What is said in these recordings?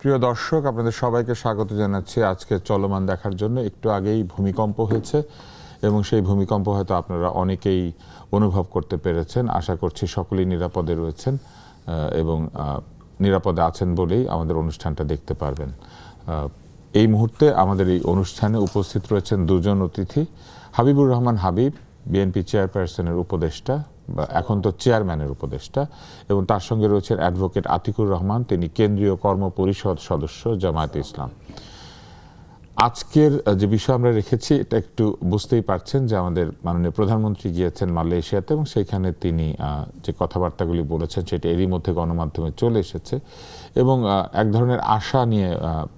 প্রিয় দর্শক, আপনাদের সবাইকে স্বাগত জানাচ্ছি আজকে চলমান দেখার জন্য। একটু আগেই ভূমিকম্প হয়েছে এবং সেই ভূমিকম্প হয়তো আপনারা অনেকেই অনুভব করতে পেরেছেন। আশা করছি সকলেই নিরাপদে রয়েছেন এবং নিরাপদে আছেন বলেই আমাদের অনুষ্ঠানটা দেখতে পারবেন। এই মুহূর্তে আমাদের এই অনুষ্ঠানে উপস্থিত রয়েছেন দুজন অতিথি। হাবিবুর রহমান হাবিব, বিএনপি চেয়ারপারসনের উপদেষ্টা, বা এখন তো চেয়ারম্যানের উপদেষ্টা, এবং তার সঙ্গে রয়েছেন অ্যাডভোকেট আতিকুর রহমান, তিনি কেন্দ্রীয় কর্ম পরিষদ সদস্য, জামায়াতে ইসলাম। আজকের যে বিষয় আমরা রেখেছি এটা একটু বুঝতেই পারছেন যে আমাদের মাননীয় প্রধানমন্ত্রী গিয়েছেন মালয়েশিয়াতে এবং সেইখানে তিনি যে কথাবার্তাগুলি বলেছেন সেটা এরই মধ্যে গণমাধ্যমে চলে এসেছে এবং এক ধরনের আশা নিয়ে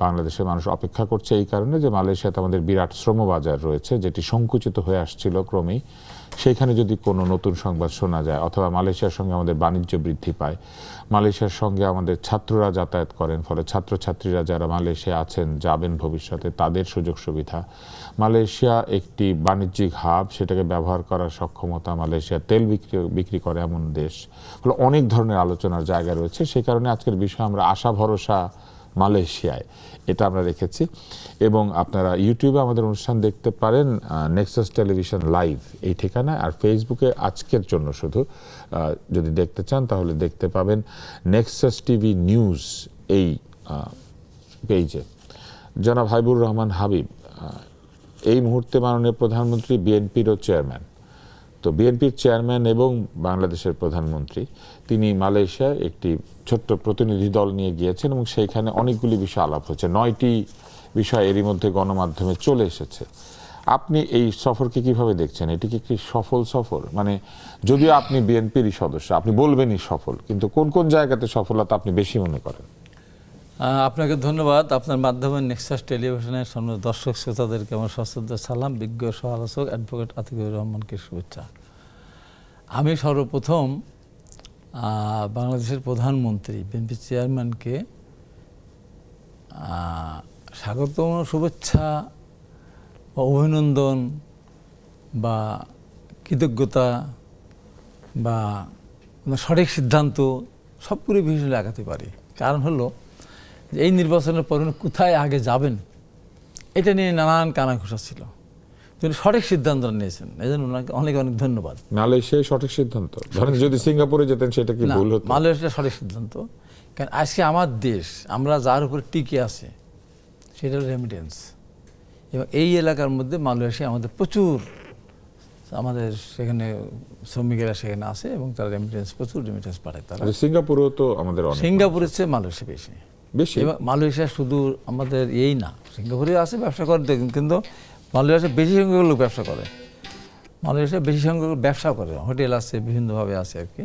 বাংলাদেশের মানুষ অপেক্ষা করছে, এই কারণে যে মালয়েশিয়াতে আমাদের বিরাট শ্রমবাজার রয়েছে যেটি সংকুচিত হয়ে আসছিল ক্রমেই। সেইখানে যদি কোনো নতুন সংবাদ শোনা যায় অথবা মালয়েশিয়ার সঙ্গে আমাদের বাণিজ্য বৃদ্ধি পায়, মালয়েশিয়ার সঙ্গে আমাদের ছাত্ররা যাতায়াত করেন, ফলে ছাত্রছাত্রীরা যারা মালয়েশিয়া আছেন যাবেন ভবিষ্যতে তাদের সুযোগ সুবিধা, মালয়েশিয়া একটি বাণিজ্যিক হাব, সেটাকে ব্যবহার করার সক্ষমতা, মালয়েশিয়া তেল বিক্রি করে এমন দেশ, ফলে অনেক ধরনের আলোচনার জায়গা রয়েছে। সেই কারণে আজকের বিষয় আমরা আশা ভরসা মালয়েশিয়ায়, এটা আমরা রেখেছি। এবং আপনারা ইউটিউবে আমাদের অনুষ্ঠান দেখতে পারেন নেক্সাস টেলিভিশন লাইভ এই ঠিকানায়, আর ফেসবুকে আজকের জন্য শুধু যদি দেখতে চান তাহলে দেখতে পাবেন নেক্সাস টিভি নিউজ এই পেজে। জনাব হাবিবুর রহমান হাবিব এই মুহূর্তে মাননীয় প্রধানমন্ত্রী বিএনপিরও চেয়ারম্যান, তো বিএনপির চেয়ারম্যান এবং বাংলাদেশের প্রধানমন্ত্রী তিনি মালয়েশিয়ায় একটি ছোট্ট প্রতিনিধি দল নিয়ে গিয়েছেন এবং সেইখানে অনেকগুলি বিষয় আলাপ হচ্ছে, 9টি বিষয় এরই মধ্যে গণমাধ্যমে চলে এসেছে। আপনি এই সফরকে কিভাবে দেখছেন? এটি কি একটি সফল সফর? মানে যদিও আপনি বিএনপিরই সদস্য, আপনি বলবেনই সফল, কিন্তু কোন কোন জায়গাতে সফলতা আপনি বেশি মনে করেন? আপনাকে ধন্যবাদ। আপনার মাধ্যমে নেক্সাস টেলিভিশনের সামনে দর্শক শ্রোতাদেরকে আমার সশ্রদ্ধ সালাম। বিজ্ঞ সহ-আলোচক অ্যাডভোকেট আতিকুর রহমানকে শুভেচ্ছা। আমি সর্বপ্রথম বাংলাদেশের প্রধানমন্ত্রী বিএনপি চেয়ারম্যানকে স্বাগতম, শুভেচ্ছা বা অভিনন্দন বা কৃতজ্ঞতা বা সঠিক সিদ্ধান্ত সবগুলি বিষয় লাগাতে পারি। কারণ হলো এই নির্বাচনের পর কোথায় আগে যাবেন এটা নিয়ে নানান কানাঘুষা ছিল, তিনি সঠিক সিদ্ধান্ত নিয়েছেন, এই জন্য ওনাকে অনেক অনেক ধন্যবাদ। মালয়েশিয়ায় সঠিক সিদ্ধান্ত, ধরেন যদি সিঙ্গাপুরে যেতেন সেটা কি ভুল হতো? মালয়েশিয়া সঠিক সিদ্ধান্ত, কারণ আজকে আমার দেশ আমরা যার উপরে টিকে আছে সেটা হলো রেমিটেন্স, এবং এই এলাকার মধ্যে মালয়েশিয়া আমাদের প্রচুর, আমাদের সেখানে শ্রমিকেরা সেখানে আছে এবং তারা রেমিটেন্স, প্রচুর রেমিটেন্স পাঠায়। তারা সিঙ্গাপুরেও তো আমাদের সিঙ্গাপুরের চেয়ে মালয়েশিয়া বেশি বেশি। এবং মালয়েশিয়া শুধু আমাদের এই না, সিঙ্গাপুরে আছে ব্যবসা করে দেখুন, কিন্তু মালয়েশিয়া বেশি সংখ্যক লোক ব্যবসা করে, মালয়েশিয়া বেশি সংখ্যক ব্যবসা করে, হোটেল আছে, বিভিন্নভাবে আছে আর কি।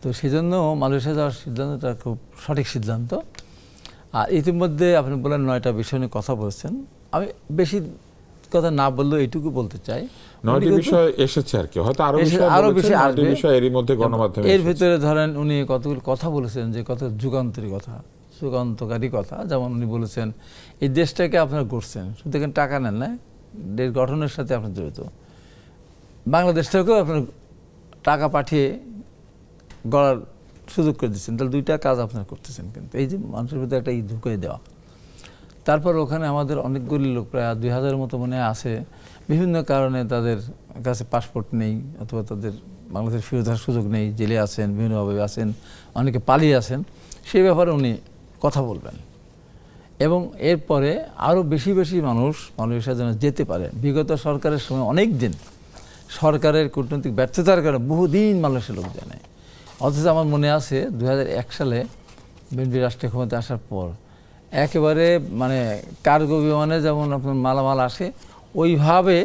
তো সেই জন্য মালয়েশিয়া যাওয়ার সিদ্ধান্তটা খুব সঠিক সিদ্ধান্ত। আর ইতিমধ্যে আপনি বলেন 9টা বিষয় নিয়ে কথা বলছেন, আমি বেশি কথা না বললেও এইটুকু বলতে চাই, 9টি বিষয় এসেছে আর কি, হয়তো আরো বিষয় আসবে এরই মধ্যে গণমাধ্যমে। এর ভিতরে ধরেন উনি কতগুলো কথা বলেছেন যে কত যুগান্তরী কথা, যুগান্তকারী কথা। যেমন উনি বলেছেন এই দেশটাকে আপনারা গড়ছেন, শুধু এখানে টাকা নেন না, দেশ গঠনের সাথে আপনার জড়িত, বাংলাদেশটাকেও আপনার টাকা পাঠিয়ে গড়ার সুযোগ করে দিচ্ছেন, তাহলে 2টা কাজ আপনারা করতেছেন। কিন্তু এই যে মানুষের ভিতরে একটা ঢুকে দেওয়া, তারপর ওখানে আমাদের অনেকগুলি লোক প্রায় 2000 মতো মনে আছে, বিভিন্ন কারণে তাদের কাছে পাসপোর্ট নেই অথবা তাদের বাংলাদেশ ফিরে আসার সুযোগ নেই, জেলে আছেন, বিভিন্নভাবে আছেন, অনেকে পালিয়ে আছেন, সেই ব্যাপারে উনি কথা বলবেন। এবং এরপরে আরও বেশি বেশি মানুষ মালয়েশিয়া যেন যেতে পারে। বিগত সরকারের সময় অনেক দিন সরকারের কূটনৈতিক ব্যর্থতার কারণে বহুদিন মালয়েশিয়া লোক যায় নাই, অথচ আমার মনে আছে 2001 সালে বিএনপি রাষ্ট্রীয় ক্ষমতায় আসার পর একেবারে মানে কার্গো বিমানে যেমন আপনার মালামাল আসে ওইভাবে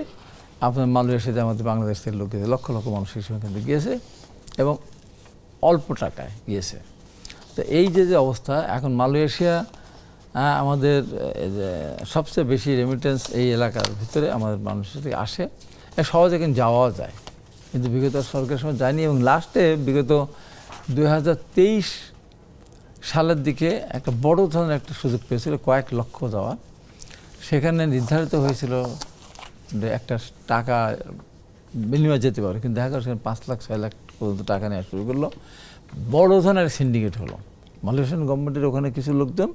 আপনার মালয়েশিয়াতে আমাদের বাংলাদেশ থেকে লোক গিয়েছে, লক্ষ লক্ষ মানুষ সেই সময় কিন্তু গিয়েছে এবং অল্প টাকায় গিয়েছে। তো এই যে অবস্থা এখন মালয়েশিয়া আমাদের সবচেয়ে বেশি রেমিটেন্স এই এলাকার ভিতরে আমাদের মানুষের থেকে আসে, সহজে কিন্তু যাওয়াও যায়, কিন্তু বিগত সরকারের সময় যায়নি। এবং লাস্টে বিগত 2023 সালের দিকে একটা বড় ধরনের একটা সুযোগ পেয়েছিল, কয়েক লক্ষ যাওয়া, সেখানে নির্ধারিত হয়েছিল যে একটা টাকা বিনিময়ে যেতে পারে, কিন্তু দেখা গেল সেখানে 5 লাখ 6 লাখ পর্যন্ত টাকা নেওয়া শুরু করলো, বড় ধরনের সিন্ডিকেট হলো। মালয়েশিয়ান গভর্নমেন্টের ওখানে কিছু লোকজন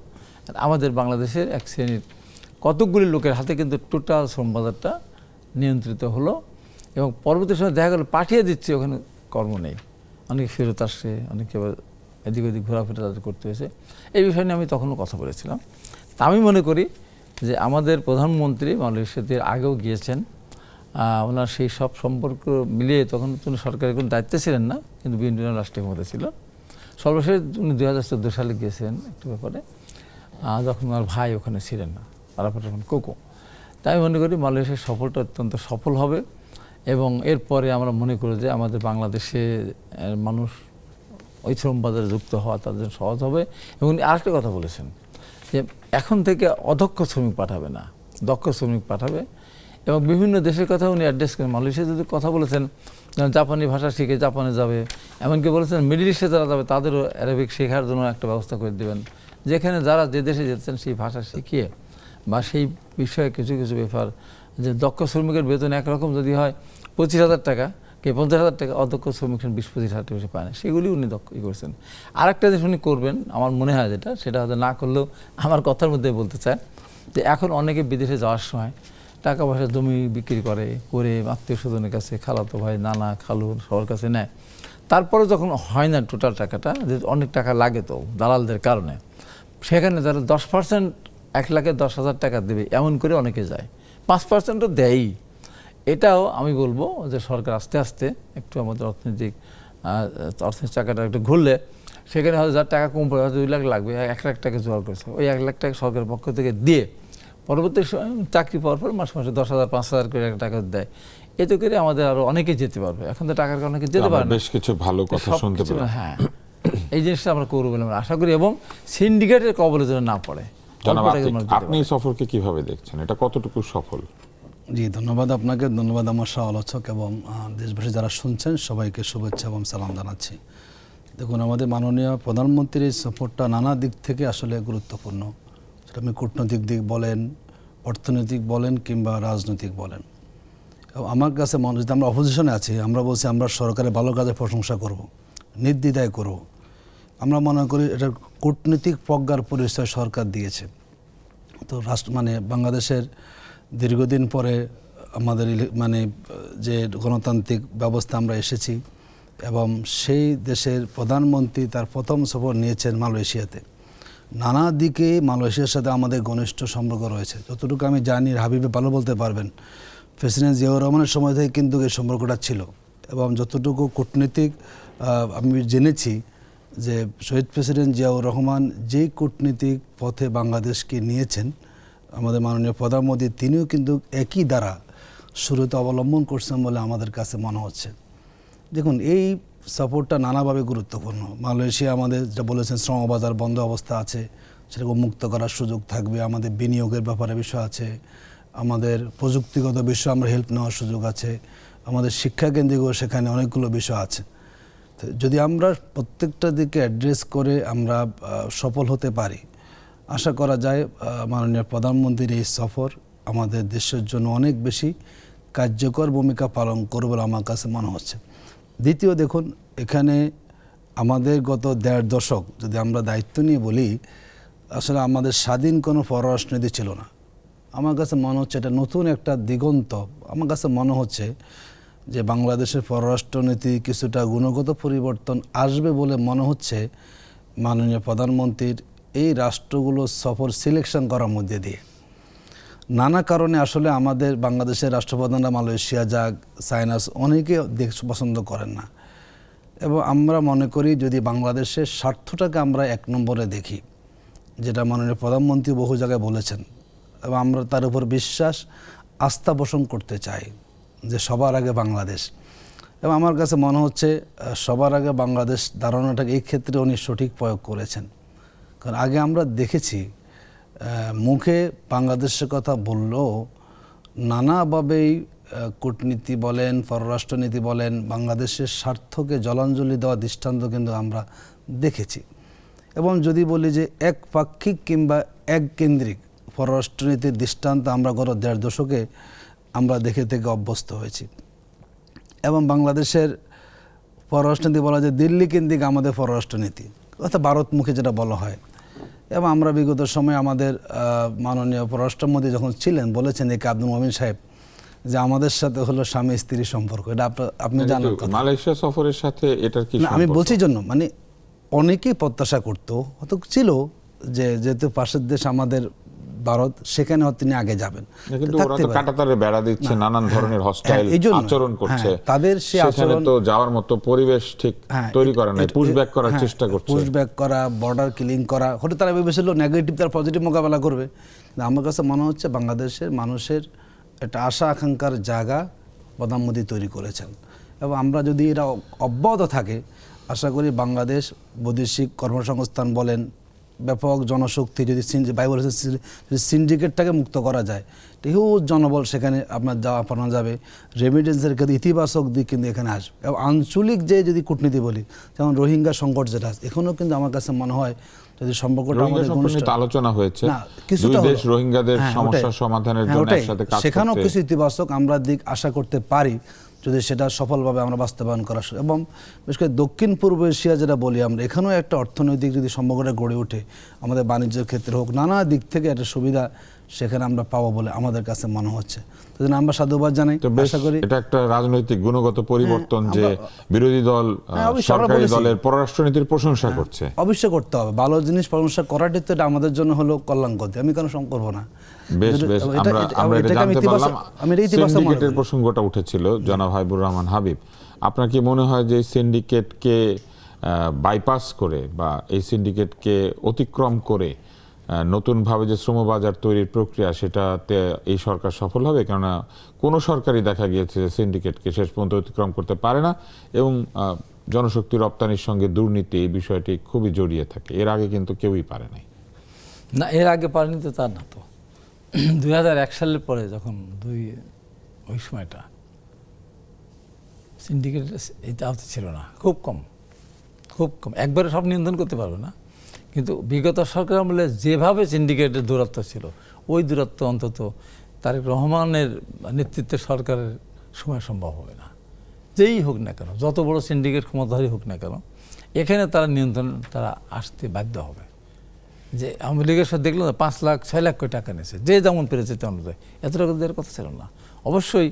আর আমাদের বাংলাদেশের এক শ্রেণীর কতকগুলি লোকের হাতে কিন্তু টোটাল শ্রম বাজারটা নিয়ন্ত্রিত হলো এবং পরবর্তী সময় দেখা গেল পাঠিয়ে দিচ্ছে, ওখানে কর্ম নেই, অনেকে ফেরত আসছে, অনেকে আবার এদিক ওদিক ঘোরাফেরা তাদের করতে হয়েছে। এই বিষয় নিয়ে আমি তখনও কথা বলেছিলাম। তা আমি মনে করি যে আমাদের প্রধানমন্ত্রী মালয়েশিয়াতে আগেও গিয়েছেন, ওনার সেই সব সম্পর্ক মিলিয়ে তখন তিনি সরকারের কোনো দায়িত্বে ছিলেন না, কিন্তু বিএনপি রাষ্ট্রীয় ক্ষমতা ছিল। সর্বশেষ উনি 2014 সালে গিয়েছেন একটু ব্যাপারে, যখন আমার ভাই ওখানে ছিলেন না, আরাফাত রহমান কোকো। তাই আমি মনে করি মালয়েশিয়ার সফলটা অত্যন্ত সফল হবে এবং এরপরে আমরা মনে করি যে আমাদের বাংলাদেশে মানুষ ওই শ্রম বাজারে যুক্ত হওয়া তাদের জন্য সহজ হবে। এবং আরেকটা কথা বলেছেন যে এখন থেকে অদক্ষ শ্রমিক পাঠাবে না, দক্ষ শ্রমিক পাঠাবে এবং বিভিন্ন দেশের কথা উনি অ্যাড্রেস করেন। মালয়েশিয়া যদি কথা বলেছেন, যেমন জাপানি ভাষা শিখে জাপানে যাবে, এমনকি বলেছেন মিডল ইস্টে যারা যাবে তাদেরও অ্যারাবিক শেখার জন্য একটা ব্যবস্থা করে দেবেন, যেখানে যারা যে দেশে যেতেন সেই ভাষা শিখিয়ে বা সেই বিষয়ে কিছু কিছু ব্যাপার, যে দক্ষ শ্রমিকের বেতন একরকম যদি হয় 25,000 টাকা কে 50,000 টাকা, অদক্ষ শ্রমিক 20-25,000 টাকা পায় না, সেগুলি উনি দক্ষ করেছেন। আরেকটা জিনিস উনি করবেন আমার মনে হয়, সেটা হয়তো না করলেও আমার কথার মধ্যে বলতে চায় যে এখন অনেকে বিদেশে যাওয়ার সময় টাকা পয়সা জমি বিক্রি করে আত্মীয় স্বজনের কাছে, খালাতো ভাই, নানা, খালু সবার কাছে নেয়। তারপরে যখন হয় না টোটাল টাকাটা, যে অনেক টাকা লাগে তো দালালদের কারণে, সেখানে তারা 10% 1,10,000 টাকা দেবে এমন করে অনেকে যায়, 5%ও দেয়ই। এটাও আমি বলবো যে সরকার আস্তে আস্তে একটু আমাদের অর্থনৈতিক চাকাটা একটু ঘুরলে সেখানে হয়তো যার টাকা কম পড়ে, হয়তো 2 লাখ লাগবে, 1 লাখ টাকা জোগাড় করেছে, ওই 1 লাখ টাকা সরকারের পক্ষ থেকে দিয়ে পরবর্তী চাকরি পাওয়ার পর মাসে 10,000 5,000 করে টাকা দেয়। এতে করে আমাদের আরো অনেকে যেতে পারবে। এখন তো টাকার কারণে যেতে পারে না, বেশ কিছু ভালো কথা শুনতে পেলাম। হ্যাঁ, এই জিনিসটা আমরা করবো বলে আমরা আশা করি এবং সিন্ডিকেটের কবলে যেন না পড়ে। জনাব আতিক, আপনি সফরকে কিভাবে দেখছেন, এটা কতটুকু সফল? জি, ধন্যবাদ আপনাকে, ধন্যবাদ আমার সহ আলোচক এবং দেশবাসী যারা শুনছেন সবাইকে শুভেচ্ছা এবং সালাম জানাচ্ছি। দেখুন, আমাদের মাননীয় প্রধানমন্ত্রীর এই সফরটা নানা দিক থেকে আসলে গুরুত্বপূর্ণ। সেটা আপনি কূটনৈতিক দিক বলেন, অর্থনৈতিক বলেন কিংবা রাজনৈতিক বলেন। এবং আমার কাছে মনে হয়, আমরা অপোজিশনে আছি, আমরা বলছি আমরা সরকারের ভালো কাজে প্রশংসা করব, নির্দ্বিধায় করব। আমরা মনে করি এটা কূটনৈতিক প্রজ্ঞার পরিচয় সরকার দিয়েছে। তো বাংলাদেশের দীর্ঘদিন পরে আমাদের যে গণতান্ত্রিক ব্যবস্থা আমরা এসেছি এবং সেই দেশের প্রধানমন্ত্রী তার প্রথম সফর নিয়েছেন মালয়েশিয়াতে। নানা দিকে মালয়েশিয়ার সাথে আমাদের ঘনিষ্ঠ সম্পর্ক রয়েছে। যতটুকু আমি জানি, হাবিবে ভালো বলতে পারবেন, প্রেসিডেন্ট জিয়াউর রহমানের সময় থেকে কিন্তু এই সম্পর্কটা ছিল। এবং যতটুকু কূটনীতিক আমি জেনেছি যে শহীদ প্রেসিডেন্ট জিয়াউর রহমান যেই কূটনীতিক পথে বাংলাদেশকে নিয়েছেন, আমাদের মাননীয় প্রধানমন্ত্রী তিনিও কিন্তু একই দ্বারা শুরুতে অবলম্বন করছেন বলে আমাদের কাছে মনে হচ্ছে। দেখুন, এই সাপোর্টটা নানাভাবে গুরুত্বপূর্ণ। মালয়েশিয়া আমাদের যেটা বলেছেন শ্রমবাজার বন্ধ অবস্থা আছে, সেটাকে উন্মুক্ত করার সুযোগ থাকবে, আমাদের বিনিয়োগের ব্যাপারে বিষয় আছে, আমাদের প্রযুক্তিগত বিষয় আমরা হেল্প নেওয়ার সুযোগ আছে, আমাদের শিক্ষাকেন্দ্রিকও সেখানে অনেকগুলো বিষয় আছে। তো যদি আমরা প্রত্যেকটা দিকে অ্যাড্রেস করে আমরা সফল হতে পারি, আশা করা যায় মাননীয় প্রধানমন্ত্রীর এই সফর আমাদের দেশের জন্য অনেক বেশি কার্যকর ভূমিকা পালন করবে বলে আমার কাছে মনে হচ্ছে। দ্বিতীয়, দেখুন, এখানে আমাদের গত 1.5 দশক যদি আমরা দায়িত্ব নিয়ে বলি, আসলে আমাদের স্বাধীন কোনো পররাষ্ট্রনীতি ছিল না। আমার কাছে মনে হচ্ছে এটা নতুন একটা দিগন্ত। আমার কাছে মনে হচ্ছে যে বাংলাদেশের পররাষ্ট্রনীতি কিছুটা গুণগত পরিবর্তন আসবে বলে মনে হচ্ছে মাননীয় প্রধানমন্ত্রীর এই রাষ্ট্রগুলো সফর সিলেকশন করার মধ্যে দিয়ে। নানা কারণে আসলে আমাদের বাংলাদেশের রাষ্ট্রপ্রধানরা মালয়েশিয়া যাক, চায়নাস, অনেকে দেশ পছন্দ করেন না। এবং আমরা মনে করি যদি বাংলাদেশের স্বার্থটাকে আমরা 1 নম্বরে দেখি, যেটা মাননীয় প্রধানমন্ত্রী বহু জায়গায় বলেছেন, এবং আমরা তার উপর বিশ্বাস আস্থা পোষণ করতে চাই যে সবার আগে বাংলাদেশ। এবং আমার কাছে মনে হচ্ছে সবার আগে বাংলাদেশ ধারণাটাকে এই ক্ষেত্রে উনি সঠিক প্রয়োগ করেছেন। কারণ আগে আমরা দেখেছি মুখে বাংলাদেশের কথা বললেও নানাভাবেই কূটনীতি বলেন, পররাষ্ট্রনীতি বলেন, বাংলাদেশের স্বার্থকে জলাঞ্জলি দেওয়া দৃষ্টান্ত কিন্তু আমরা দেখেছি। এবং যদি বলি যে একপাক্ষিক কিংবা এককেন্দ্রিক পররাষ্ট্রনীতির দৃষ্টান্ত আমরা গত 1.5 দশকে আমরা দেখে থেকে অভ্যস্ত হয়েছি। এবং বাংলাদেশের পররাষ্ট্রনীতি বলা যায় দিল্লি কেন্দ্রিক আমাদের পররাষ্ট্রনীতি, অর্থাৎ ভারতমুখী যেটা বলা হয়। এবং আমরা বিগত সময়ে আমাদের মাননীয় পররাষ্ট্রমন্ত্রী যখন ছিলেন বলেছেন একে আব্দুল মোমিন সাহেব যে আমাদের সাথে হলো স্বামী স্ত্রীর সম্পর্ক, এটা আপনি জানেন কিন্তু মালয়েশিয়া সফরের সাথে এটার কি না, আমি সম্পর্ক? বলছি জন্য মানে অনেকেই প্রত্যাশা করতো, হয়তো ছিল যে যেহেতু পাশের দেশ আমাদের ভারত, সেখানে হয়তো তিনি আগে যাবেন। না, কিন্তু ওরা থাকতে তো পারে। কাঁটাতারে বেড়া দিচ্ছে, নানান ধরনের হস্টাইল এই জন্য, আচরণ করছে, তাদের সে সেখানে আচরণ তো যাওয়ার মতো পরিবেশ ঠিক তৈরি করে নাই, পুশব্যাক করার চেষ্টা করছে। পুশব্যাক করা, বর্ডার কিলিং করা, হয়তো তারা ভেবেছিল নেগেটিভ তার পজিটিভ মোকাবেলা করবে। কিন্তু আমার কাছে মনে হচ্ছে বাংলাদেশের মানুষের একটা আশা আকাঙ্ক্ষার জায়গা প্রধানমন্ত্রী তৈরি করেছেন, এবং আমরা যদি এটা অব্যাহত থাকে আশা করি বাংলাদেশ বৈদেশিক কর্মসংস্থান বলেন, ব্যাপক জনশক্তি যদি ভাই বলেছেন যদি সিন্ডিকেটটাকে মুক্ত করা যায়, হিউজ জনবল সেখানে আপনার যাওয়া পাঠানো যাবে, রেমিটেন্সের ক্ষেত্রে ইতিবাচক দিক কিন্তু এখানে আসবে। এবং আঞ্চলিক যে যদি কূটনীতি বলি, যেমন রোহিঙ্গা সংকট যেটা আছে, এখনও কিন্তু আমার কাছে মনে হয় যদি সম্পর্কটা রোহিঙ্গা আমাদের সম্পর্কে ঘনিষ্ঠ তো আলোচনা হয়েছে, না, কিছুটা দুই দেশ হলো। রোহিঙ্গাদের হ্যাঁ, সমস্যা ওটাই। সমাধানের হ্যাঁ, জন্য ওটাই। একসাথে কাজ সেখানেও করতে। কিছু ইতিবাচক আমরা দিক আশা করতে পারি যদি সেটা সফলভাবে আমরা বাস্তবায়ন করা, এবং বিশেষ করে দক্ষিণ পূর্ব এশিয়া যেটা বলি আমরা, এখানেও একটা অর্থনৈতিক যদি সম্পর্কটা গড়ে ওঠে, আমাদের বাণিজ্যের ক্ষেত্রে হোক, নানা দিক থেকে একটা সুবিধা সেখানে আমরা পাবো বলে আমাদের কাছে মনে হচ্ছে। তো আমরা সাধুবাদ জানাই, তো বেশ, আশা করি এটা একটা রাজনৈতিক গুণগত পরিবর্তন যে বিরোধী দল অবশ্যই আমরা সরকারি বলেছি। দলের পররাষ্ট্রনীতির প্রশংসা করছে। অবশ্যই করতে হবে, ভালো জিনিস প্রশংসা করাটাই তো এটা আমাদের জন্য হলো কল্যাণকর, আমি কেন করবো না। বেশ বেশ, আমরা এটা জানতে পারলাম। সিন্ডিকেটের প্রসঙ্গটা উঠেছিল জনাব হাবিবুর রহমান হাবিব, আপনার কি মনে হয় যে এই সিন্ডিকেটকে বাইপাস করে বা এই সিন্ডিকেটকে অতিক্রম করে নতুনভাবে যে শ্রমবাজার তৈরির প্রক্রিয়া, সেটাতে এই সরকার সফল হবে? কেননা কোনো সরকারই দেখা গিয়েছে যে সিন্ডিকেটকে শেষ পর্যন্ত অতিক্রম করতে পারে না, এবং জনশক্তি রপ্তানির সঙ্গে দুর্নীতি এই বিষয়টি খুবই জড়িয়ে থাকে। এর আগে কিন্তু কেউই পারে নাই। না, এর আগে পারেনি তো তার না তো। 2001 সালের পরে যখন ওই সময়টা সিন্ডিকেট এই আওতা ছিল না, খুব কম, একবারে সব নিয়ন্ত্রণ করতে পারবে না, কিন্তু বিগত সরকার আমলে যেভাবে সিন্ডিকেটের দূরত্ব ছিল, ওই দূরত্ব অন্তত তারেক রহমানের নেতৃত্বের সরকারের সময় সম্ভব হবে না। যেই হোক না কেন, যত বড় সিন্ডিকেট ক্ষমতাধারী হোক না কেন, এখানে তারা নিয়ন্ত্রণ তারা আসতে বাধ্য হবে। যে আওয়ামী লীগের সাথে দেখলাম 5 লাখ 6 লাখ কোটি টাকা নিয়েছে, যে যেমন পেরেছে তেমন, এত টাকা দেওয়ার কথা ছিল না। অবশ্যই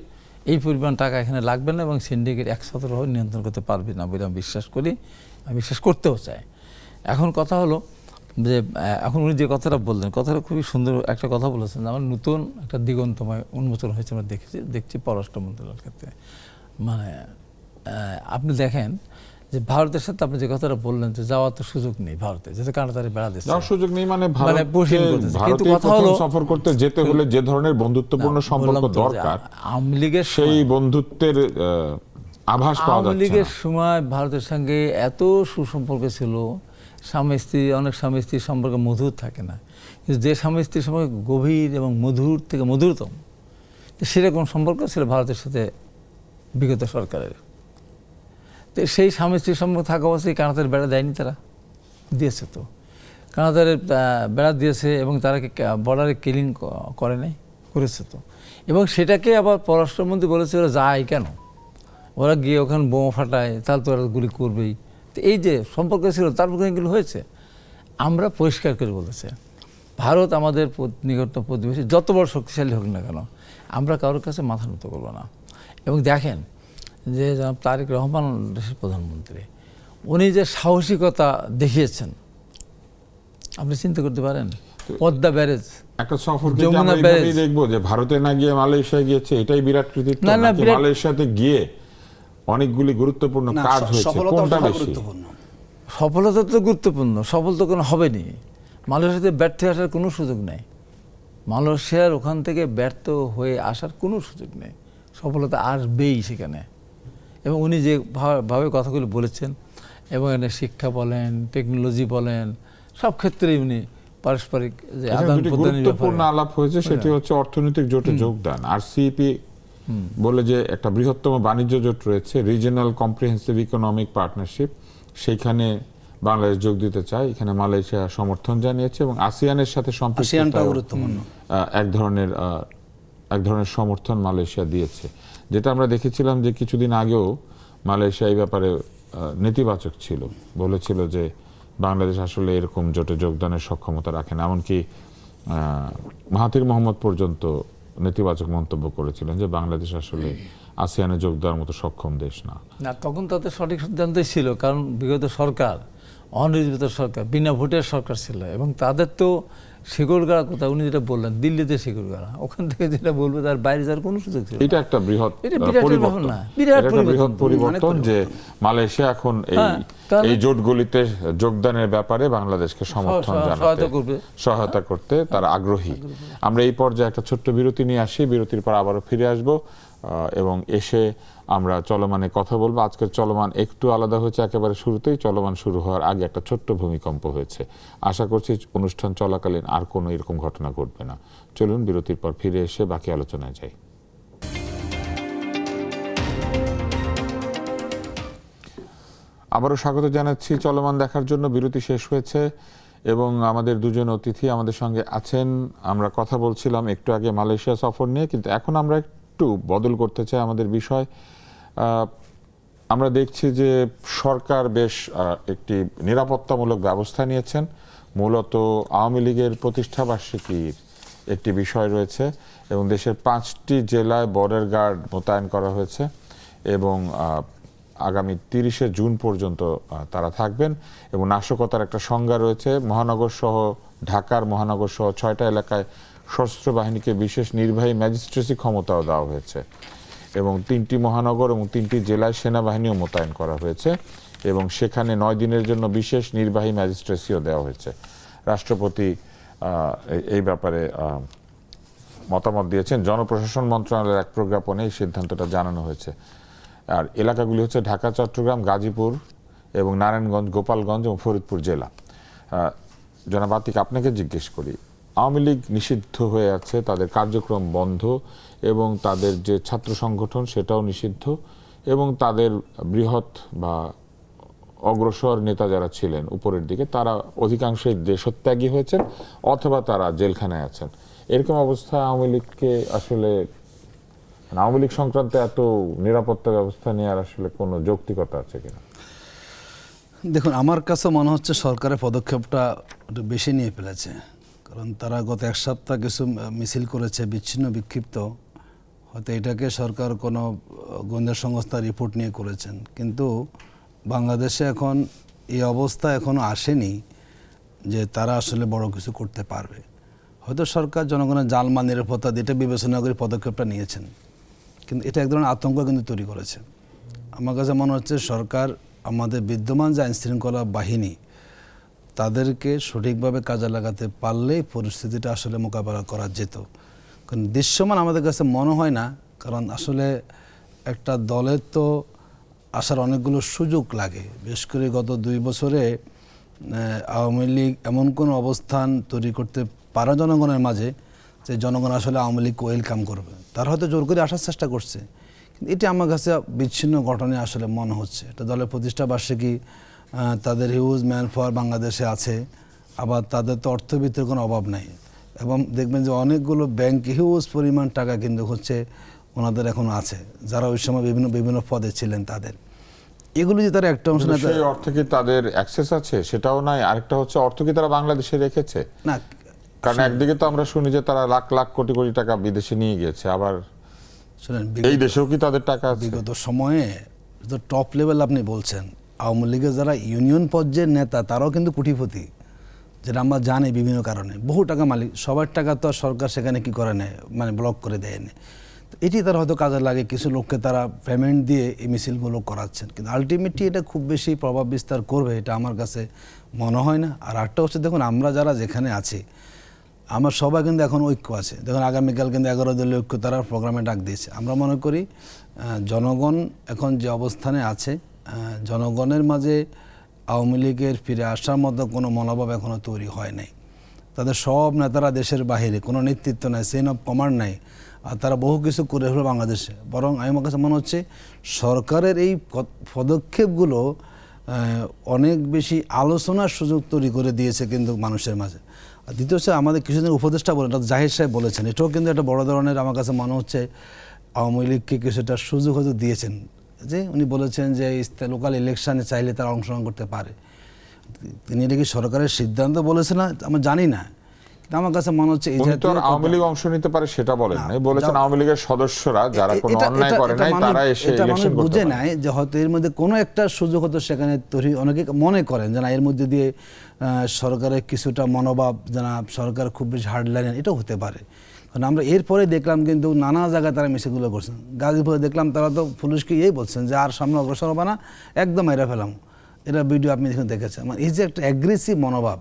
এই পরিমাণ টাকা এখানে লাগবে না, এবং সিন্ডিকেট একসাথেভাবে নিয়ন্ত্রণ করতে পারবে না বলে আমি বিশ্বাস করি, আমি বিশ্বাস করতেও চাই। এখন কথা হলো যে এখন উনি যে কথাটা বললেন, কথাটা খুবই সুন্দর একটা কথা বলেছেন, আমার নতুন একটা দিগন্তময় উন্মোচন হয়েছে, আমরা দেখছি পররাষ্ট্র মন্ত্রণালয়ের ক্ষেত্রে। মানে আপনি দেখেন যে ভারতের সাথে আপনি যে কথাটা বললেন যে যাওয়ার তো সুযোগ নেই ভারতে, যেটা কাঁটাতারে বেড়া দিচ্ছে, যাওয়ার সুযোগ নেই মানে কিন্তু কথা হলো সফর করতে যেতে হলে যে ধরনের বন্ধুত্বপূর্ণ সম্পর্ক দরকার, আওয়ামী লীগের সেই বন্ধুত্বের আভাস পাওয়া আওয়ামী যাচ্ছে লীগের না। সময় ভারতের সঙ্গে এত সুসম্পর্ক ছিল, স্বামী স্ত্রী, অনেক স্বামী স্ত্রীর সম্পর্ক মধুর থাকে না, কিন্তু যে স্বামী স্ত্রীর সম্পর্ক গভীর এবং মধুর থেকে মধুরতম, সেরকম সম্পর্ক ছিল ভারতের সাথে বিগত সরকারের। তো সেই স্বামী স্ত্রীর সম্পর্ক থাকা অবস্থায় কানাতারের বেড়া দেয়নি, তারা দিয়েছে তো, কানাতারের বেড়া দিয়েছে, এবং তারা বর্ডারে কিলিং করে নাই, করেছে তো, এবং সেটাকে আবার পররাষ্ট্রমন্ত্রী বলেছে ওরা যায় কেন, ওরা গিয়ে ওখানে বোমা ফাটায়, তাহলে তো ওরা গুলি করবেই। তো এই যে সম্পর্ক ছিল তারপর এগুলো হয়েছে। আমরা পরিষ্কার করে বলেছে, ভারত আমাদের নিকট প্রতিবেশী, যত বড় শক্তিশালী হোক না কেন, আমরা কারোর কাছে মাথা নত করবো না। এবং দেখেন যে তারেক রহমান দেশের প্রধানমন্ত্রী, উনি যে সাহসিকতা দেখিয়েছেন আপনি চিন্তা করতে পারেন। পদ্মা ব্যারেজ, একটা সফর যমুনা ব্যারেজ দেখবো যে ভারতে না গিয়ে মালয়েশিয়া গিয়েছে, এটাই বিরাট কৃতিত্ব, না, নাকি মালয়েশিয়াতে গিয়ে অনেকগুলি গুরুত্বপূর্ণ কাজ হয়েছে, কোনটা বেশি? সফলতা তো গুরুত্বপূর্ণ, সফল তো কোনো হবেনি। মালয়েশিয়াতে ব্যর্থ আসার কোনো সুযোগ নেই, মালয়েশিয়ার ওখান থেকে ব্যর্থ হয়ে আসার কোনো সুযোগ নেই, সফলতা আসবেই সেখানে। এবং উনি যে ভাবে কথাগুলো বলেছেন, এবং এখানে শিক্ষা বলেন, টেকনোলজি বলেন, সব ক্ষেত্রেই উনি পারস্পরিক যে আদান প্রদানের গুরুত্বপূর্ণ আলাপ হয়েছে, সেটি হচ্ছে অর্থনৈতিক জোটে যোগদান। RCEP বলে যে একটা বৃহত্তম বাণিজ্য জোট রয়েছে, রিজিওনাল কম্প্রিহেন্সিভ ইকোনমিক পার্টনারশিপ, সেইখানে বাংলাদেশ যোগ দিতে চায়। এখানে মালয়েশিয়া সমর্থন জানিয়েছে, এবং আসিয়ানের সাথে সম্পৃক্ততা এক ধরনের সমর্থন মালয়েশিয়া দিয়েছে। যেটা আমরা দেখেছিলাম যে কিছুদিন আগেও মালয়েশিয়া এই ব্যাপারে নেতিবাচক ছিল, বলেছিল যে বাংলাদেশ আসলে এরকম জোটে যোগদানের সক্ষমতা রাখে না। এমনকি মাহাথির মোহাম্মদ পর্যন্ত নেতিবাচক মন্তব্য করেছিলেন যে বাংলাদেশ আসলে আসিয়ানে যোগ দেওয়ার মতো সক্ষম দেশ না। না, তখন তাদের সঠিক সিদ্ধান্তই ছিল, কারণ বিগত সরকার অনির্বাচিত সরকার, বিনা ভোটের সরকার ছিল, এবং তাদের তো শিকড়গাড়া কোথায়, উনি যেটা বললেন দিল্লিতে শিকড়গাড়া, ওখান থেকে যেটা বলবে তার বাইরে যাওয়ার কোনো সুযোগ ছিল না। এটা একটা বৃহৎ এটা বিরাট পরিবর্তন, না, বিরাট এটা একটা বৃহৎ পরিবর্তন। পরিবর্তন যে মালয়েশিয়া এখন এই জোটগুলিতে যোগদানের ব্যাপারে বাংলাদেশকে সমর্থন জানাতে, সহায়তা করতে তারা আগ্রহী। আমরা এই পর্যায়ে একটা ছোট্ট বিরতি নিয়ে আসি, বিরতির পর আবারও ফিরে আসব এবং এসে আমরা চলমানে কথা বলবো। আজকের চলমান একটু আলাদা হয়েছে, একেবারে শুরুতেই চলমান শুরু হওয়ার আগে একটা ছোট্ট ভূমিকম্প হয়েছে। আশা করছি অনুষ্ঠান চলাকালীন আর কোনো এরকম ঘটনা ঘটবে না। চলুন বিরতির পর ফিরে এসে বাকি আলোচনায় যাই। আবারও স্বাগত জানাচ্ছি চলমান দেখার জন্য। বিরতি শেষ হয়েছে এবং আমাদের দুজন অতিথি আমাদের সঙ্গে আছেন। আমরা কথা বলছিলাম একটু আগে মালয়েশিয়া সফর নিয়ে, কিন্তু এখন আমরা একটু বদল করতে চাই আমাদের বিষয়। আমরা দেখছি যে সরকার বেশ একটি নিরাপত্তামূলক ব্যবস্থা নিয়েছেন। মূলত আওয়ামী লীগের প্রতিষ্ঠাবার্ষিকীর একটি বিষয় রয়েছে এবং দেশের 5টি জেলায় বর্ডার গার্ড মোতায়েন করা হয়েছে এবং আগামী 30শে জুন পর্যন্ত তারা থাকবেন এবং নাশকতার একটা সংজ্ঞা রয়েছে। মহানগর সহ ঢাকার মহানগর সহ 6টা এলাকায় সশস্ত্র বাহিনীকে বিশেষ নির্বাহী ম্যাজিস্ট্রেসি ক্ষমতাও দেওয়া হয়েছে এবং 3টি মহানগর এবং 3টি জেলায় সেনাবাহিনীও মোতায়েন করা হয়েছে এবং সেখানে 9 দিনের জন্য বিশেষ নির্বাহী ম্যাজিস্ট্রেসিও দেওয়া হয়েছে। রাষ্ট্রপতি এই ব্যাপারে মতামত দিয়েছেন। জনপ্রশাসন মন্ত্রণালয়ের এক প্রজ্ঞাপনে এই সিদ্ধান্তটা জানানো হয়েছে। আর এলাকাগুলি হচ্ছে ঢাকা, চট্টগ্রাম, গাজীপুর এবং নারায়ণগঞ্জ, গোপালগঞ্জ এবং ফরিদপুর জেলা। জনাব আতিক, আপনাকে জিজ্ঞেস করি, আওয়ামী লীগ নিষিদ্ধ হয়ে আছে, তাদের কার্যক্রম বন্ধ এবং তাদের যে ছাত্র সংগঠন সেটাও নিষিদ্ধ এবং তাদের বৃহৎ বা অগ্রসর নেতা যারা ছিলেন উপরের দিকে তারা অধিকাংশই দেশত্যাগী হয়েছেন অথবা তারা জেলখানায় আছেন। এরকম অবস্থায় আওয়ামী লীগকে আসলে, আওয়ামী লীগ সংক্রান্ত এত নিরাপত্তা ব্যবস্থা নেওয়ার আসলে কোনো যৌক্তিকতা আছে কিনা? দেখুন, আমার কাছে মনে হচ্ছে সরকারের পদক্ষেপটা একটু বেশি নিয়ে ফেলেছে। কারণ তারা গত 1 সপ্তাহ কিছু মিছিল করেছে, বিচ্ছিন্ন বিক্ষিপ্ত, হয়তো এটাকে সরকার কোনো গোয়েন্দা সংস্থার রিপোর্ট নিয়ে করেছেন, কিন্তু বাংলাদেশে এখন এই অবস্থা এখনও আসেনি যে তারা আসলে বড় কিছু করতে পারবে। হয়তো সরকার জনগণের জালমাল নিরাপত্তা এটা বিবেচনা করে পদক্ষেপটা নিয়েছেন, কিন্তু এটা এক ধরনের আতঙ্ক কিন্তু তৈরি করেছে। আমার কাছে মনে হচ্ছে সরকার আমাদের বিদ্যমান যে আইনশৃঙ্খলা বাহিনী তাদেরকে সঠিকভাবে কাজে লাগাতে পারলেই পরিস্থিতিটা আসলে মোকাবেলা করা যেত। কারণ দৃশ্যমান আমাদের কাছে মনে হয় না, কারণ আসলে একটা দলের তো আসার অনেকগুলো সুযোগ লাগে। বিশেষ করে গত 2 বছরে আওয়ামী লীগ এমন কোনো অবস্থান তৈরি করতে পারে জনগণের মাঝে যে জনগণ আসলে আওয়ামী লীগকে ওয়েলকাম করবে। তারা হয়তো জোর করে আসার চেষ্টা করছে, কিন্তু এটি আমার কাছে বিচ্ছিন্ন ঘটনা আসলে মনে হচ্ছে। এটা দলের প্রতিষ্ঠা বার্ষিকী, তাদের হিউজ ম্যান পাওয়ার বাংলাদেশে আছে, আবার তাদের তো অর্থবিত্তের কোনো অভাব নাই এবং দেখবেন যে অনেকগুলো ব্যাংক হিউজ পরিমাণ টাকা কিন্তু হচ্ছে ওনাদের এখন আছে, যারা ওই সময় বিভিন্ন পদে ছিলেন তাদের। এগুলো যে তারা একটা অংশ, সেই অর্থ কি তাদের অ্যাক্সেস আছে সেটাও নাই, আরেকটা হচ্ছে অর্থ কি তারা বাংলাদেশে রেখেছে না। কারণ একদিকে তো আমরা শুনি যে তারা লাখ লাখ কোটি কোটি টাকা বিদেশে নিয়ে গেছে, আবার শুনেন এই দেশেও কি তাদের টাকা আছে? বিগত সময়ে তো টপ লেভেল আপনি বলছেন, আওয়ামী লীগের যারা ইউনিয়ন পর্যায়ের নেতা তারাও কিন্তু কোটিপতি, যেটা আমরা জানি বিভিন্ন কারণে, বহু টাকা মালিক। সবার টাকা তো সরকার সেখানে কি করে নেয়, মানে ব্লক করে দেয়নি। তো এটি তারা হয়তো কাজে লাগে, কিছু লোককে তারা পেমেন্ট দিয়ে এই মিছিলগুলো করাচ্ছেন, কিন্তু আলটিমেটলি এটা খুব বেশি প্রভাব বিস্তার করবে এটা আমার কাছে মনে হয় না। আর একটা হচ্ছে, দেখুন আমরা যারা যেখানে আছি আমার সবাই কিন্তু এখন ঐক্য আছে। দেখুন আগামীকাল কিন্তু 11 দলীয় ঐক্য তারা প্রোগ্রামে ডাক দিয়েছে। আমরা মনে করি জনগণ এখন যে অবস্থানে আছে, জনগণের মাঝে আওয়ামী লীগের ফিরে আসার মতো কোনো মনোভাব এখনও তৈরি হয় নাই। তাদের সব নেতারা দেশের বাইরে, কোনো নেতৃত্ব নাই, চেইন অফ কমান্ড নাই, আর তারা বহু কিছু করে হলো বাংলাদেশে। বরং আমার কাছে মনে হচ্ছে সরকারের এই পদক্ষেপগুলো অনেক বেশি আলোচনার সুযোগ তৈরি করে দিয়েছে কিন্তু মানুষের মাঝে। আর দ্বিতীয় হচ্ছে আমাদের কিছুদিন উপদেষ্টা বলেন, জাহির সাহেব বলেছেন, এটাও কিন্তু একটা বড় ধরনের আমার কাছে মনে হচ্ছে আওয়ামী লীগকে কিছুটা সুযোগ হয়তো দিয়েছেন। যে উনি বলেছেন যে লোকাল ইলেকশনে চাইলে তারা অংশগ্রহণ করতে পারে। তিনি এটা কি সরকারের সিদ্ধান্ত বলেছেন না আমরা জানি না, কিন্তু আমার কাছে মনে হচ্ছে এই উনি তো জাতীয় আর আওয়ামী লীগ অংশ নিতে পারে সেটা বলেন নাই, বলেছেন আওয়ামী লীগের সদস্যরা যারা কোনো অন্যায় করে নাই তারা এসে এটা মানুষ ইলেকশন করতে বুঝে পারে। নাই যে হয়তো এর মধ্যে কোনো একটা সুযোগ হতো সেখানে তৈরি, অনেকে মনে করেন যে না এর মধ্যে দিয়ে সরকারের কিছুটা মনোভাব জানা সরকার খুব বেশি হার্ডলাইন, এটাও হতে পারে। কারণ আমরা এরপরে দেখলাম কিন্তু নানা জায়গায় তারা মিছিলগুলো করছেন। গাজীপুরে দেখলাম তারা তো পুলিশকে বলছেন যে আর সামনে অগ্রসর হবে না, একদম মেরে ফেলাম। এটা ভিডিও আপনি দেখুন দেখেছেন, মানে এই যে একটা অ্যাগ্রেসিভ মনোভাব,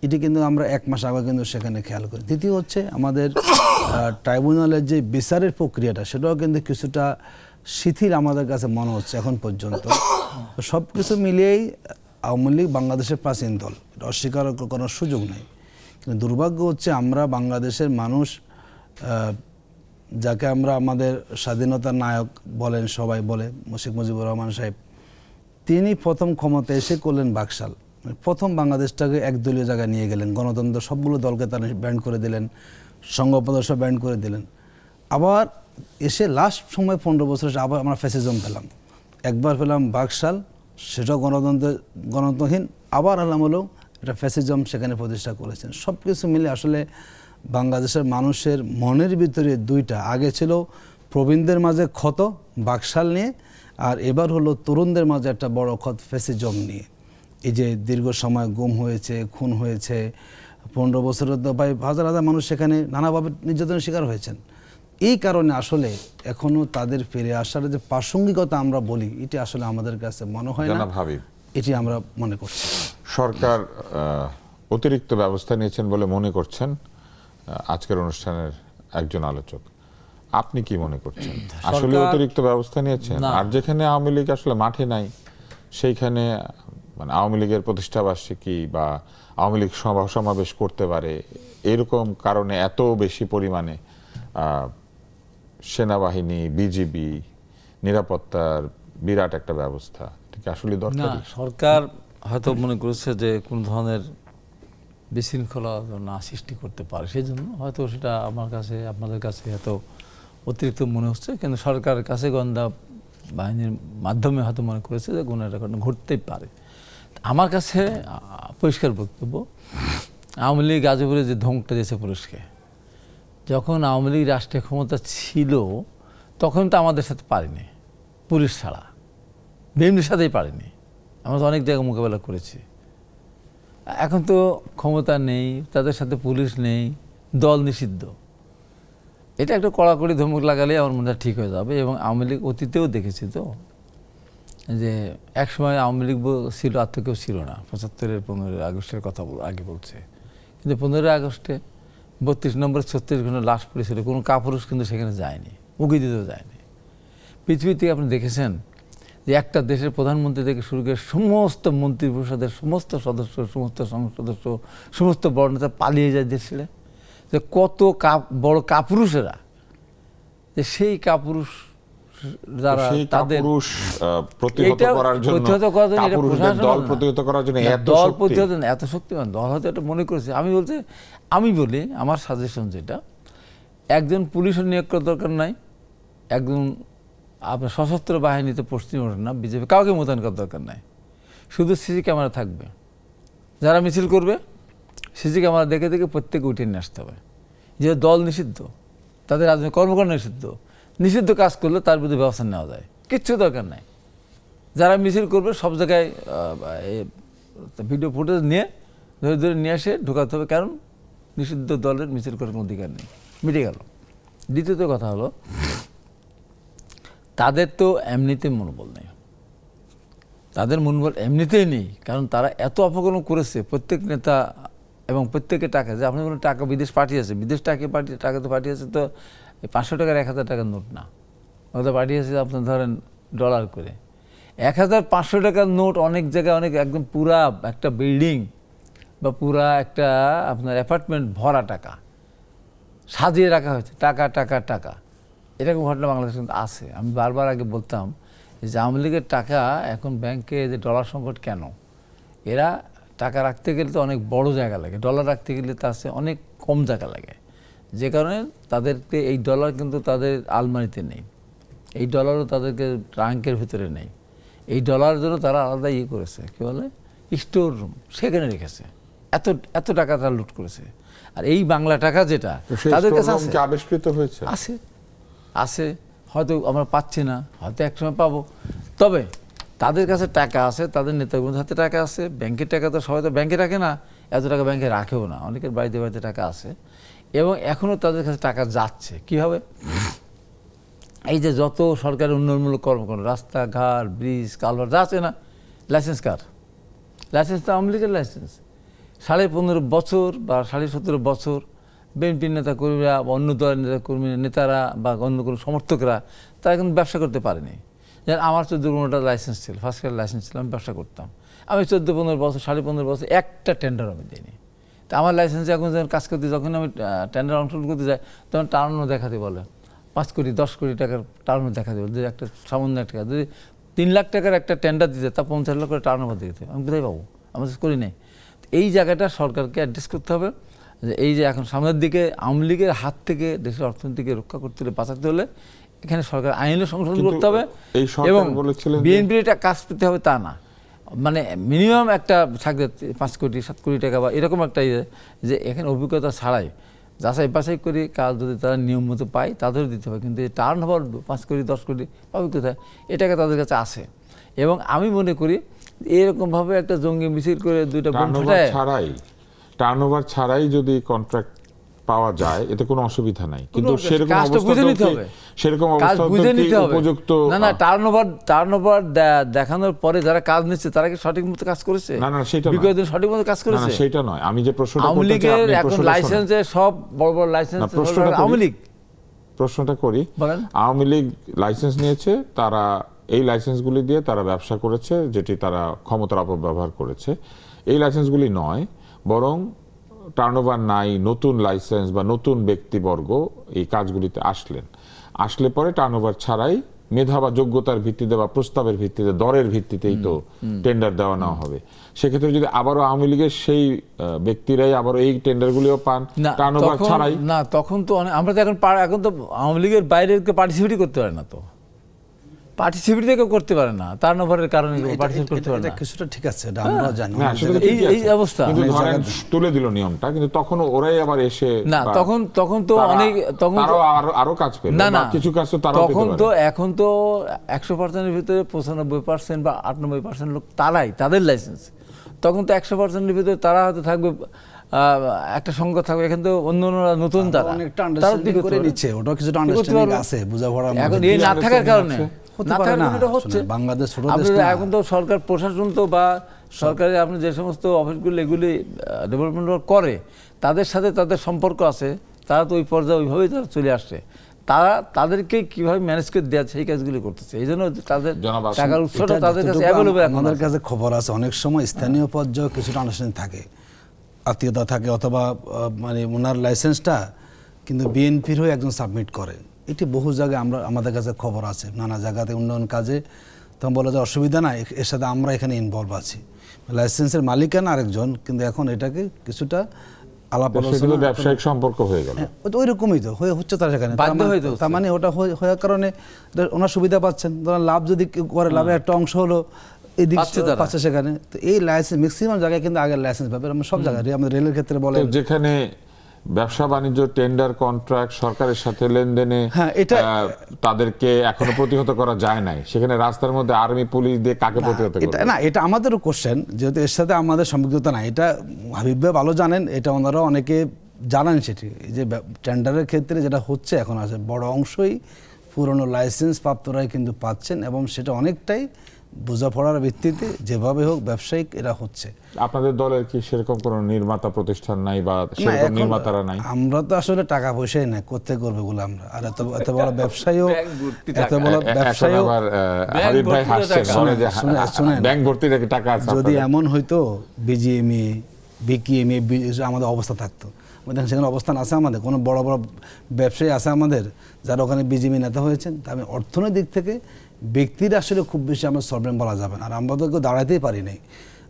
এটি কিন্তু আমরা 1 মাস আগে কিন্তু সেখানে খেয়াল করি। দ্বিতীয় হচ্ছে আমাদের ট্রাইব্যুনালের যে বিচারের প্রক্রিয়াটা সেটাও কিন্তু কিছুটা শিথিল আমাদের কাছে মনে হচ্ছে এখন পর্যন্ত। তো সব কিছু মিলিয়েই আওয়ামী লীগ বাংলাদেশের প্রাচীন দল, এটা অস্বীকার করার সুযোগ নেই। কিন্তু দুর্ভাগ্য হচ্ছে আমরা বাংলাদেশের মানুষ, যাকে আমরা আমাদের স্বাধীনতার নায়ক বলেন, সবাই বলে শেখ মুজিবুর রহমান সাহেব, তিনি প্রথম ক্ষমতায় এসে করলেন বাকশাল, প্রথম বাংলাদেশটাকে একদলীয় জায়গায় নিয়ে গেলেন, গণতন্ত্র সবগুলো দলকে তারা ব্যান্ড করে দিলেন, সংঘ প্রদর্শ ব্যান্ড করে দিলেন। আবার এসে লাস্ট সময় 15 বছর আবার আমরা ফ্যাসিজম পেলাম, একবার পেলাম বাকশাল, সেটাও গণতন্ত্রহীন, আবার আলাম হলো এটা ফ্যাসিজম সেখানে প্রতিষ্ঠা করেছেন। সব কিছু মিলে আসলে বাংলাদেশের মানুষের মনের ভিতরে দুইটা, আগে ছিল প্রবীণদের মাঝে ক্ষত বাকশাল নিয়ে, আর এবার হলো তরুণদের মাঝে একটা বড় ক্ষত ফ্যাসিজম নিয়ে। এই যে দীর্ঘ সময় গুম হয়েছে, খুন হয়েছে, 15 বছরের তো প্রায় হাজার হাজার মানুষ সেখানে নানাভাবে নির্যাতনের শিকার হয়েছেন। এই কারণে আসলে এখনো তাদের ফিরে আসার যে প্রাসঙ্গিকতা আমরা বলি, এটি আসলে আমাদের কাছে মনে হয় না, এটি আমরা মনে করছি। সরকার অতিরিক্ত ব্যবস্থা নিয়েছেন বলে মনে করছেন আজকের অনুষ্ঠানের একজন আলোচক। আপনি কি মনে করছেন, আসলে অতিরিক্ত ব্যবস্থা নিয়েছেন? আর যেখানে আওয়ামী লীগ আসলে মাঠে নাই, সেইখানে মানে আওয়ামী লীগের প্রতিষ্ঠাবার্ষিকী বা আওয়ামী লীগ সভা সমাবেশ করতে পারে এরকম কারণে এত বেশি পরিমাণে সেনাবাহিনী, বিজিবি, নিরাপত্তার বিরাট একটা ব্যবস্থা, ঠিক আসলে দরকার? না, সরকার হয়তো মনে করেছে যে কোন ধরনের বিশৃঙ্খলা না সৃষ্টি করতে পারে, সেই জন্য হয়তো সেটা আমার কাছে আপনাদের কাছে এত অতিরিক্ত মনে হচ্ছে। কিন্তু সরকারের কাছে গোয়েন্দা বাহিনীর মাধ্যমে হয়তো মনে করেছে যে কোনো একটা ঘটনা ঘটতেই পারে। আমার কাছে পরিষ্কার বক্তব্য, আওয়ামী লীগ গাজীপুরে যে ধমকটা দিয়েছে পুলিশকে, যখন আওয়ামী লীগ রাষ্ট্রীয় ক্ষমতা ছিল তখন তো আমাদের সাথে পারেনি, পুলিশ ছাড়া বিএনপির সাথেই পারেনি, আমরা তো অনেক জায়গায় মোকাবেলা করেছি। এখন তো ক্ষমতা নেই, তাদের সাথে পুলিশ নেই, দল নিষিদ্ধ, এটা একটা কড়াকড়ি ধমক লাগালে আমার মনে হয় ঠিক হয়ে যাবে। এবং আওয়ামী লীগ অতীতেও দেখেছি তো যে একসময় আওয়ামী লীগ ছিল আর তো কেউ ছিল না, 75-এর 15 আগস্টের কথা আগে বলছে, কিন্তু 15 আগস্টে 32 নম্বর 36 ঘন্টা লাশ পড়েছিল, কোনো কাপুরুষ কিন্তু সেখানে যায়নি, উকি দিতেও যায়নি। পৃথিবীতে আপনি দেখেছেন যে একটা দেশের প্রধানমন্ত্রী থেকে শুরু করে সমস্ত মন্ত্রী পরিষদের সমস্ত সদস্য, সমস্ত সংসদ সদস্য, সমস্ত বড় নেতা পালিয়ে যায় দেশ ছেড়ে, যে কত বড় কাপুরুষেরা, যে সেই কাপুরুষ যারা তাদের প্রতিহত করার জন্য দল প্রতিহত করার জন্য এত শক্তিমান দল হয়তো এটা মনে করেছে। আমি বলি আমার সাজেশন যেটা, একজন পুলিশের নিয়োগ করার দরকার নাই, একজন আপনার সশস্ত্র বাহিনীতে পশ্চিম ওঠেন না, বিজেপি কাউকে মোতায়েন করার দরকার নাই, শুধু সিসি ক্যামেরা থাকবে, যারা মিছিল করবে সিসি ক্যামেরা দেখে দেখে প্রত্যেকে উঠিয়ে নিয়ে আসতে হবে। যে দল নিষিদ্ধ, তাদের রাজনৈতিক কর্মকাণ্ড নিষিদ্ধ কাজ করলে তার বিরুদ্ধে ব্যবস্থা নেওয়া যায়, কিচ্ছু দরকার নাই। যারা মিছিল করবে সব জায়গায় ভিডিও ফুটেজ নিয়ে ধরে ধরে নিয়ে এসে ঢোকাতে হবে, কারণ নিষিদ্ধ দলের মিছিল করার কোনো অধিকার নেই, মিটে গেল। দ্বিতীয়ত কথা হলো, তাদের তো এমনিতে মনোবল নেই, তাদের মনোবল এমনিতেই নেই, কারণ তারা এত অপকর্ম করেছে প্রত্যেক নেতা এবং প্রত্যেকের টাকা, যে আপনি বলেন টাকা বিদেশ পাঠিয়েছে, বিদেশ টাকা তো পাঠিয়েছে তো 500 টাকার 1000 টাকার নোট না, ওটা পাঠিয়েছে আপনার ধরেন ডলার করে। 1500 টাকার নোট অনেক জায়গায় অনেক একদম পুরা একটা বিল্ডিং বা পুরা একটা আপনার অ্যাপার্টমেন্ট ভরা টাকা সাজিয়ে রাখা হয়েছে, টাকা টাকা টাকা, এরকম ঘটনা বাংলাদেশে কিন্তু আছে। আমি বারবার আগে বলতাম যে আওয়ামী লীগের টাকা এখন ব্যাংকে যে ডলার সংকট কেন, এরা টাকা রাখতে গেলে তো অনেক বড় জায়গা লাগে, ডলার রাখতে গেলে তার চেয়ে অনেক কম জায়গা লাগে, যে কারণে তাদেরকে এই ডলার কিন্তু তাদের আলমারিতে নেই, এই ডলারও তাদেরকে ট্রাঙ্কের ভিতরে নেই, এই ডলারের জন্য তারা আলাদা করেছে, কী বলে স্টোর রুম সেখানে রেখেছে। এত এত টাকা তারা লুট করেছে। আর এই বাংলা টাকা যেটা সেই তাদের কাছে স্টোর রুম আছে কি আবিষ্কৃত হয়েছে? আছে আছে হয়তো আমরা পাচ্ছি না, হয়তো একসময় পাবো। তবে তাদের কাছে টাকা আছে, তাদের নেতাগুলোর হাতে টাকা আছে। ব্যাংকের টাকা তো সবাই তো ব্যাংকে রাখে না, এত টাকা ব্যাংকে রাখেও না, অনেকের বাড়িতে বাড়িতে টাকা আছে এবং এখনও তাদের কাছে টাকা যাচ্ছে। কীভাবে? এই যে যত সরকারের উন্নয়নমূলক কর্মকাণ্ড, রাস্তাঘাট, ব্রিজ, কালভার্ট যা আছে না, লাইসেন্স কার? লাইসেন্স তো আওয়ামী লীগের লাইসেন্স। 15.5 বছর বা 17.5 বছর বিএনপির নেতা কর্মীরা বা অন্য দলের নেতা কর্মী নেতারা বা অন্য কোনো সমর্থকরা তারা কিন্তু ব্যবসা করতে পারেনি। যেন আমার 14-15টা লাইসেন্স ছিল, ফার্স্ট ক্লাস লাইসেন্স ছিল, আমি ব্যবসা করতাম। আমি 14-15 বছর 15.5 বছর একটা টেন্ডার আমি দিইনি। তা আমার লাইসেন্সে এখন যখন কাজ করতে, যখন আমি টেন্ডার অংশগ্রহণ করতে যাই, তখন টার্নও দেখাতে বলে 5 কোটি 10 কোটি টাকার টার্নও দেখাতে বলে। যদি একটা সামান্য একটা যদি 3 লাখ টাকার একটা টেন্ডার দিতে, তা 50 লাখ করে টার্ন ওভার দিতে, আমি কোথায় পাবো? আমি তো করি নাই। এই জায়গাটা সরকারকে অ্যাড্রেস করতে হবে যে এই যে এখন সামনের দিকে আওয়ামী লীগের হাত থেকে দেশের অর্থনীতিকে রক্ষা করতে হলে, বাঁচাতে হলে এখানে সরকার আইনও সংশোধন করতে হবে এবং বিএনপির এটা কাজ পেতে হবে তা না। মানে মিনিমাম একটা থাকবে 5 কোটি 7 কোটি টাকা বা এরকম একটা যে এখানে অভিজ্ঞতা ছাড়াই যাচাই বাছাই করে কাজ যদি তারা নিয়ম মতো পায় তাদের দিতে হবে। কিন্তু এই টার্ন ওভার 5 কোটি 10 কোটি পাবে কোথায়? এটাকে তাদের কাছে আছে। এবং আমি মনে করি এরকমভাবে একটা জঙ্গি মিছিল করে দুইটা বোম ফাটায় টার্নওভার ছাড়াই যদি কন্ট্রাক্ট পাওয়া যায় এতে কোনো অসুবিধা নাই, কিন্তু সেরকম অবস্থা উপযুক্ত না টার্নওভার দেখানোর পরে যারা কাজ নিচ্ছে তারা কি সঠিক মতো কাজ করেছে? না সেটা বিগত দিন সঠিক মতো কাজ করেছে সেটা নয়। আমি যে প্রশ্নটা আওয়ামী লীগের এখন লাইসেন্সে সব বড় বড় লাইসেন্স আওয়ামী লীগ। প্রশ্নটা করি, আওয়ামী লীগ লাইসেন্স নিয়েছে, তারা এই লাইসেন্সগুলি দিয়ে তারা ব্যবসা করেছে, যেটি তারা ক্ষমতার অপব্যবহার করেছে। এই লাইসেন্সগুলি নয়, বরং টার্নওভার নাই, নতুন লাইসেন্স বা নতুন ব্যক্তিবর্গ এই কাজগুলিতে আসলে পরে টার্নওভার ছাড়াই মেধা বা যোগ্যতার ভিত্তিতে বা প্রস্তাবের ভিত্তিতে দরের ভিত্তিতেই তো টেন্ডার দেওয়া নেওয়া হবে। সেক্ষেত্রে যদি আবারও আওয়ামী লীগের সেই ব্যক্তিরাই আবারও এই টেন্ডারগুলিও পান টার্নওভার ছাড়াই, না তখন তো আমরা তো এখন তো আওয়ামী লীগের বাইরে পার্টিসিপেটই করতে পারে না, তো পার্টিসিপেট কেউ করতে পারে না, টার্নওভারের কারণে পার্টিসিপেট করতে পারে না। কিছুটা ঠিক আছে, এটা আমরা জানি। এই অবস্থা তুলে দিল নিয়মটা, কিন্তু তখন ওরাই আবার এসে না তখন তো অনেক তখন আরো কাজ পেল না কিছু কাজ তো তারা তখন তো এখন তো 100%-এর ভিতরে 95% বা 98% লোক তারাই তাদের লাইসেন্স। তখন তো 100%-এর ভিতরে তারা হয়তো থাকবে, একটা সংখ্যা থাকবে। এখানে তো অন্য নতুন তারা করে নিচ্ছে, ওটা কিছুটা আন্ডারস্ট্যান্ডিং আছে, বোঝাপড়া। এখন এই না থাকার কারণে বাংলাদেশ এখন তো সরকার প্রশাসন তো বা সরকারের আপনি যে সমস্ত অফিসগুলো এগুলি ডেভেলপমেন্ট করে তাদের সাথে তাদের সম্পর্ক আছে, তারা তো ওই পর্যায়ে ওইভাবেই তারা চলে আসছে। তাদেরকে কিভাবে ম্যানেজ করে দেওয়া সেই কাজগুলি করতেছে। এই জন্য তাদের টাকার উৎসটা তাদের কাছে অ্যাভেলেবল। আমাদের কাছে খবর আছে অনেক সময় স্থানীয় পর্যায়ে কিছুটা আন্ডারস্ট্যান্ডিং থাকে, আত্মীয়তা থাকে, অথবা মানে ওনার লাইসেন্সটা কিন্তু বিএনপির হয়ে একজন সাবমিট করে। এটি বহু জায়গায় আমাদের কাছে খবর আছে, নানা জায়গাতে উন্নয়ন কাজে তখন বলা যায় অসুবিধা নাই, এর সাথে আমরা এখানে ইনভলভ আছি। লাইসেন্সের মালিকানা আরেকজন, কিন্তু এখন এটাকে কিছুটা আলাপ আলোচনা ব্যবসায়িক সম্পর্ক হয়ে গেল। ওই রকমই তো হচ্ছে তার সেখানে। তার মানে ওটা হওয়ার কারণে ওনার সুবিধা পাচ্ছেন। ধরেন লাভ যদি করে, লাভের একটা অংশ হলো এদিক পাচ্ছে সেখানে। তো এই লাইসেন্স ম্যাক্সিমাম জায়গায় কিন্তু আগের লাইসেন্স পাবে। আমরা সব জায়গায়, আমাদের রেলের ক্ষেত্রে বলে, যেখানে ব্যবসা বাণিজ্য টেন্ডার কন্ট্রাক্ট সরকারের সাথে লেনদেনে তাদেরকে এখনো প্রতিহত করা যায় নাই, সেখানে রাস্তার মধ্যে আর্মি পুলিশ দিয়ে কাকে প্রতিহত করবে? না, এটা আমাদেরও কোশ্চেন, যেহেতু এর সাথে আমাদের সম্পৃক্ততা নাই। এটা হাবিব ভাই ভালো জানেন, এটা ওনারা অনেকে জানান। সেটি যে টেন্ডারের ক্ষেত্রে যেটা হচ্ছে এখন আছে, বড় অংশই পুরনো লাইসেন্স প্রাপ্তরাই কিন্তু পাচ্ছেন, এবং সেটা অনেকটাই বোঝাপড়ার ভিত্তিতে যেভাবে হোক ব্যবসায়িক এরা হচ্ছে। আপনাদের দলের কি সেরকম কোনো নির্মাতা প্রতিষ্ঠান নাই বা সেরকম নির্মাতারা নাই? আমরা তো আসলে টাকা পয়সাই নাই, করতে করবে বলে আমরা। আর এত বড় ব্যবসায়ীও হাবিব ভাই হাসছেন, বলে যে ব্যাংক ভর্তি টাকা আছে। যদি এমন হইতো বিজিএমই বিকিএমই আমাদের অবস্থা থাকতো, সেখানে অবস্থান আছে আমাদের, কোনো বড় বড় ব্যবসায়ী আছে আমাদের যারা ওখানে বিজিএমই নেতা হয়েছেন। তা আমি অর্থনৈতিক থেকে ব্যক্তিরা আসলে খুব বেশি আমরা প্রবলেম বলা যাবে না। আর আমরা তো কেউ দাঁড়াতেই পারি নাই।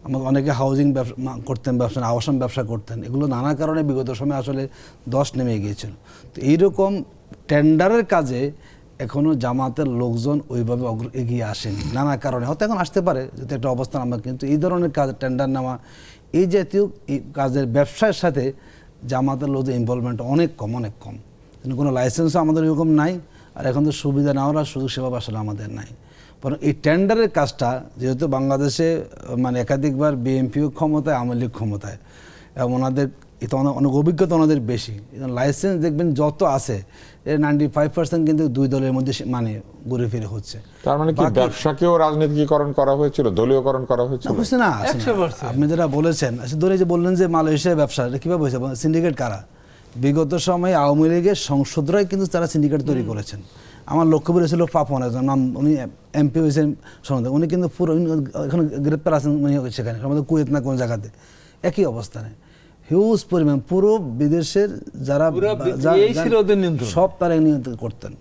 আমাদের অনেকে হাউজিং ব্যবসা করতেন, আবাসন ব্যবসা করতেন, এগুলো নানা কারণে বিগত সময় আসলে 10 নেমে গিয়েছিল। তো এইরকম টেন্ডারের কাজে এখনো জামাতের লোকজন ওইভাবে এগিয়ে আসেনি নানা কারণে, হয়তো এখন আসতে পারে যদি একটা অবস্থান আমরা, কিন্তু এই ধরনের কাজ টেন্ডার নেওয়া এই জাতীয় এই কাজের ব্যবসার সাথে জামাতের লোকদের ইনভলভমেন্ট অনেক কম, কিন্তু কোনো লাইসেন্সও আমাদের এরকম নাই, আর এখন তো সুবিধা নেওয়ার সুযোগ সেভাবে আসলে আমাদের নাই। বরং এই টেন্ডারের কাজটা যেহেতু বাংলাদেশে মানে একাধিকবার বিএনপিও ক্ষমতায়, আওয়ামী লীগ ক্ষমতায়, এবং ওনাদের এটা অনেক অভিজ্ঞতা ওনাদের বেশি, লাইসেন্স দেখবেন যত আছে এর 95% কিন্তু দুই দলের মধ্যে মানে ঘুরে ফিরে হচ্ছে। তার মানে কি ব্যবসাকেও রাজনীতিকরণ করা হয়েছিল, দলীয়করণ করা হয়েছিল? বুঝছে না, আপনি যেটা বলেছেন ধরে যে বললেন যে মালয়েশিয়ার ব্যবসা, এটা কীভাবে হয়েছে? সিন্ডিকেট কারা? বিগত সময়ে আওয়ামী লীগের সংসদরাই কিন্তু তারা সিন্ডিকেট তৈরি করেছেন। আমার লক্ষ্যপুর ছিল পাপন, একজন নাম, উনি এমপি হয়েছেন সনদে, উনি কিন্তু পুরো এখন গ্রেপ্তার আছেন সেখানে, আমাদের কুয়েত না কোন জায়গাতে, একই অবস্থানে হিউজ পরিমাণ পুরো বিদেশের যারা সব তারা নিয়ন্ত্রণ করতেন,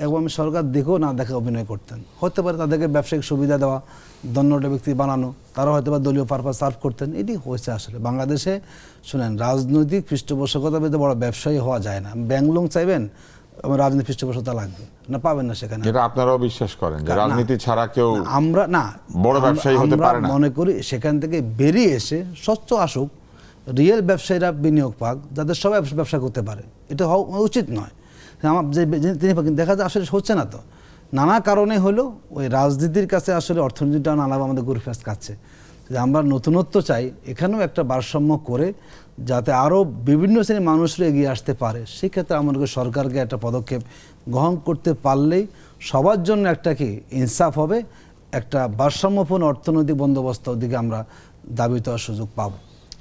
এবং আমি সরকার দেখেও না দেখে অভিনয় করতেন। হতে পারে তাদেরকে ব্যবসায়িক সুবিধা দেওয়া, দণ্ডটা ব্যক্তি বানানো, তারা হয়তো বা দলীয় পারপাস সার্ভ করতেন। এটি হয়েছে আসলে বাংলাদেশে। শুনেন, রাজনৈতিক পৃষ্ঠপোষকতা পেতে বড় ব্যবসায়ী হওয়া যায় না। ব্যাংলোং চাইবেন, আমার রাজনৈতিক পৃষ্ঠপোষকতা লাগবে না, পাবেন না সেখানে। এটা আপনারাও বিশ্বাস করেন যে রাজনীতি ছাড়া কেউ আমরা না বড় ব্যবসায়ী হতে পারে না? মনে করি সেখান থেকে বেরিয়ে এসে স্বচ্ছ আসুক, রিয়েল ব্যবসায়ীরা বিনিয়োগ পাক, যাদের সবাই ব্যবসা করতে পারে। এটা হওয়া উচিত নয়। আমার যে তিনি দেখা যায় আসলে হচ্ছে না, তো নানা কারণে হলো ওই রাজনীতির কাছে আসলে অর্থনীতিটা নানাভাবে আমাদের ঘুরে ফেস খাচ্ছে। যে আমরা নতুনত্ব চাই, এখানেও একটা ভারসাম্য করে যাতে আরও বিভিন্ন শ্রেণীর মানুষরা এগিয়ে আসতে পারে, সেক্ষেত্রে আমাদেরকে সরকারকে একটা পদক্ষেপ গ্রহণ করতে পারলেই সবার জন্য একটা কি ইনসাফ হবে, একটা ভারসাম্যপূর্ণ অর্থনৈতিক বন্দোবস্তের দিকে আমরা দাবিত হওয়ার সুযোগ পাব।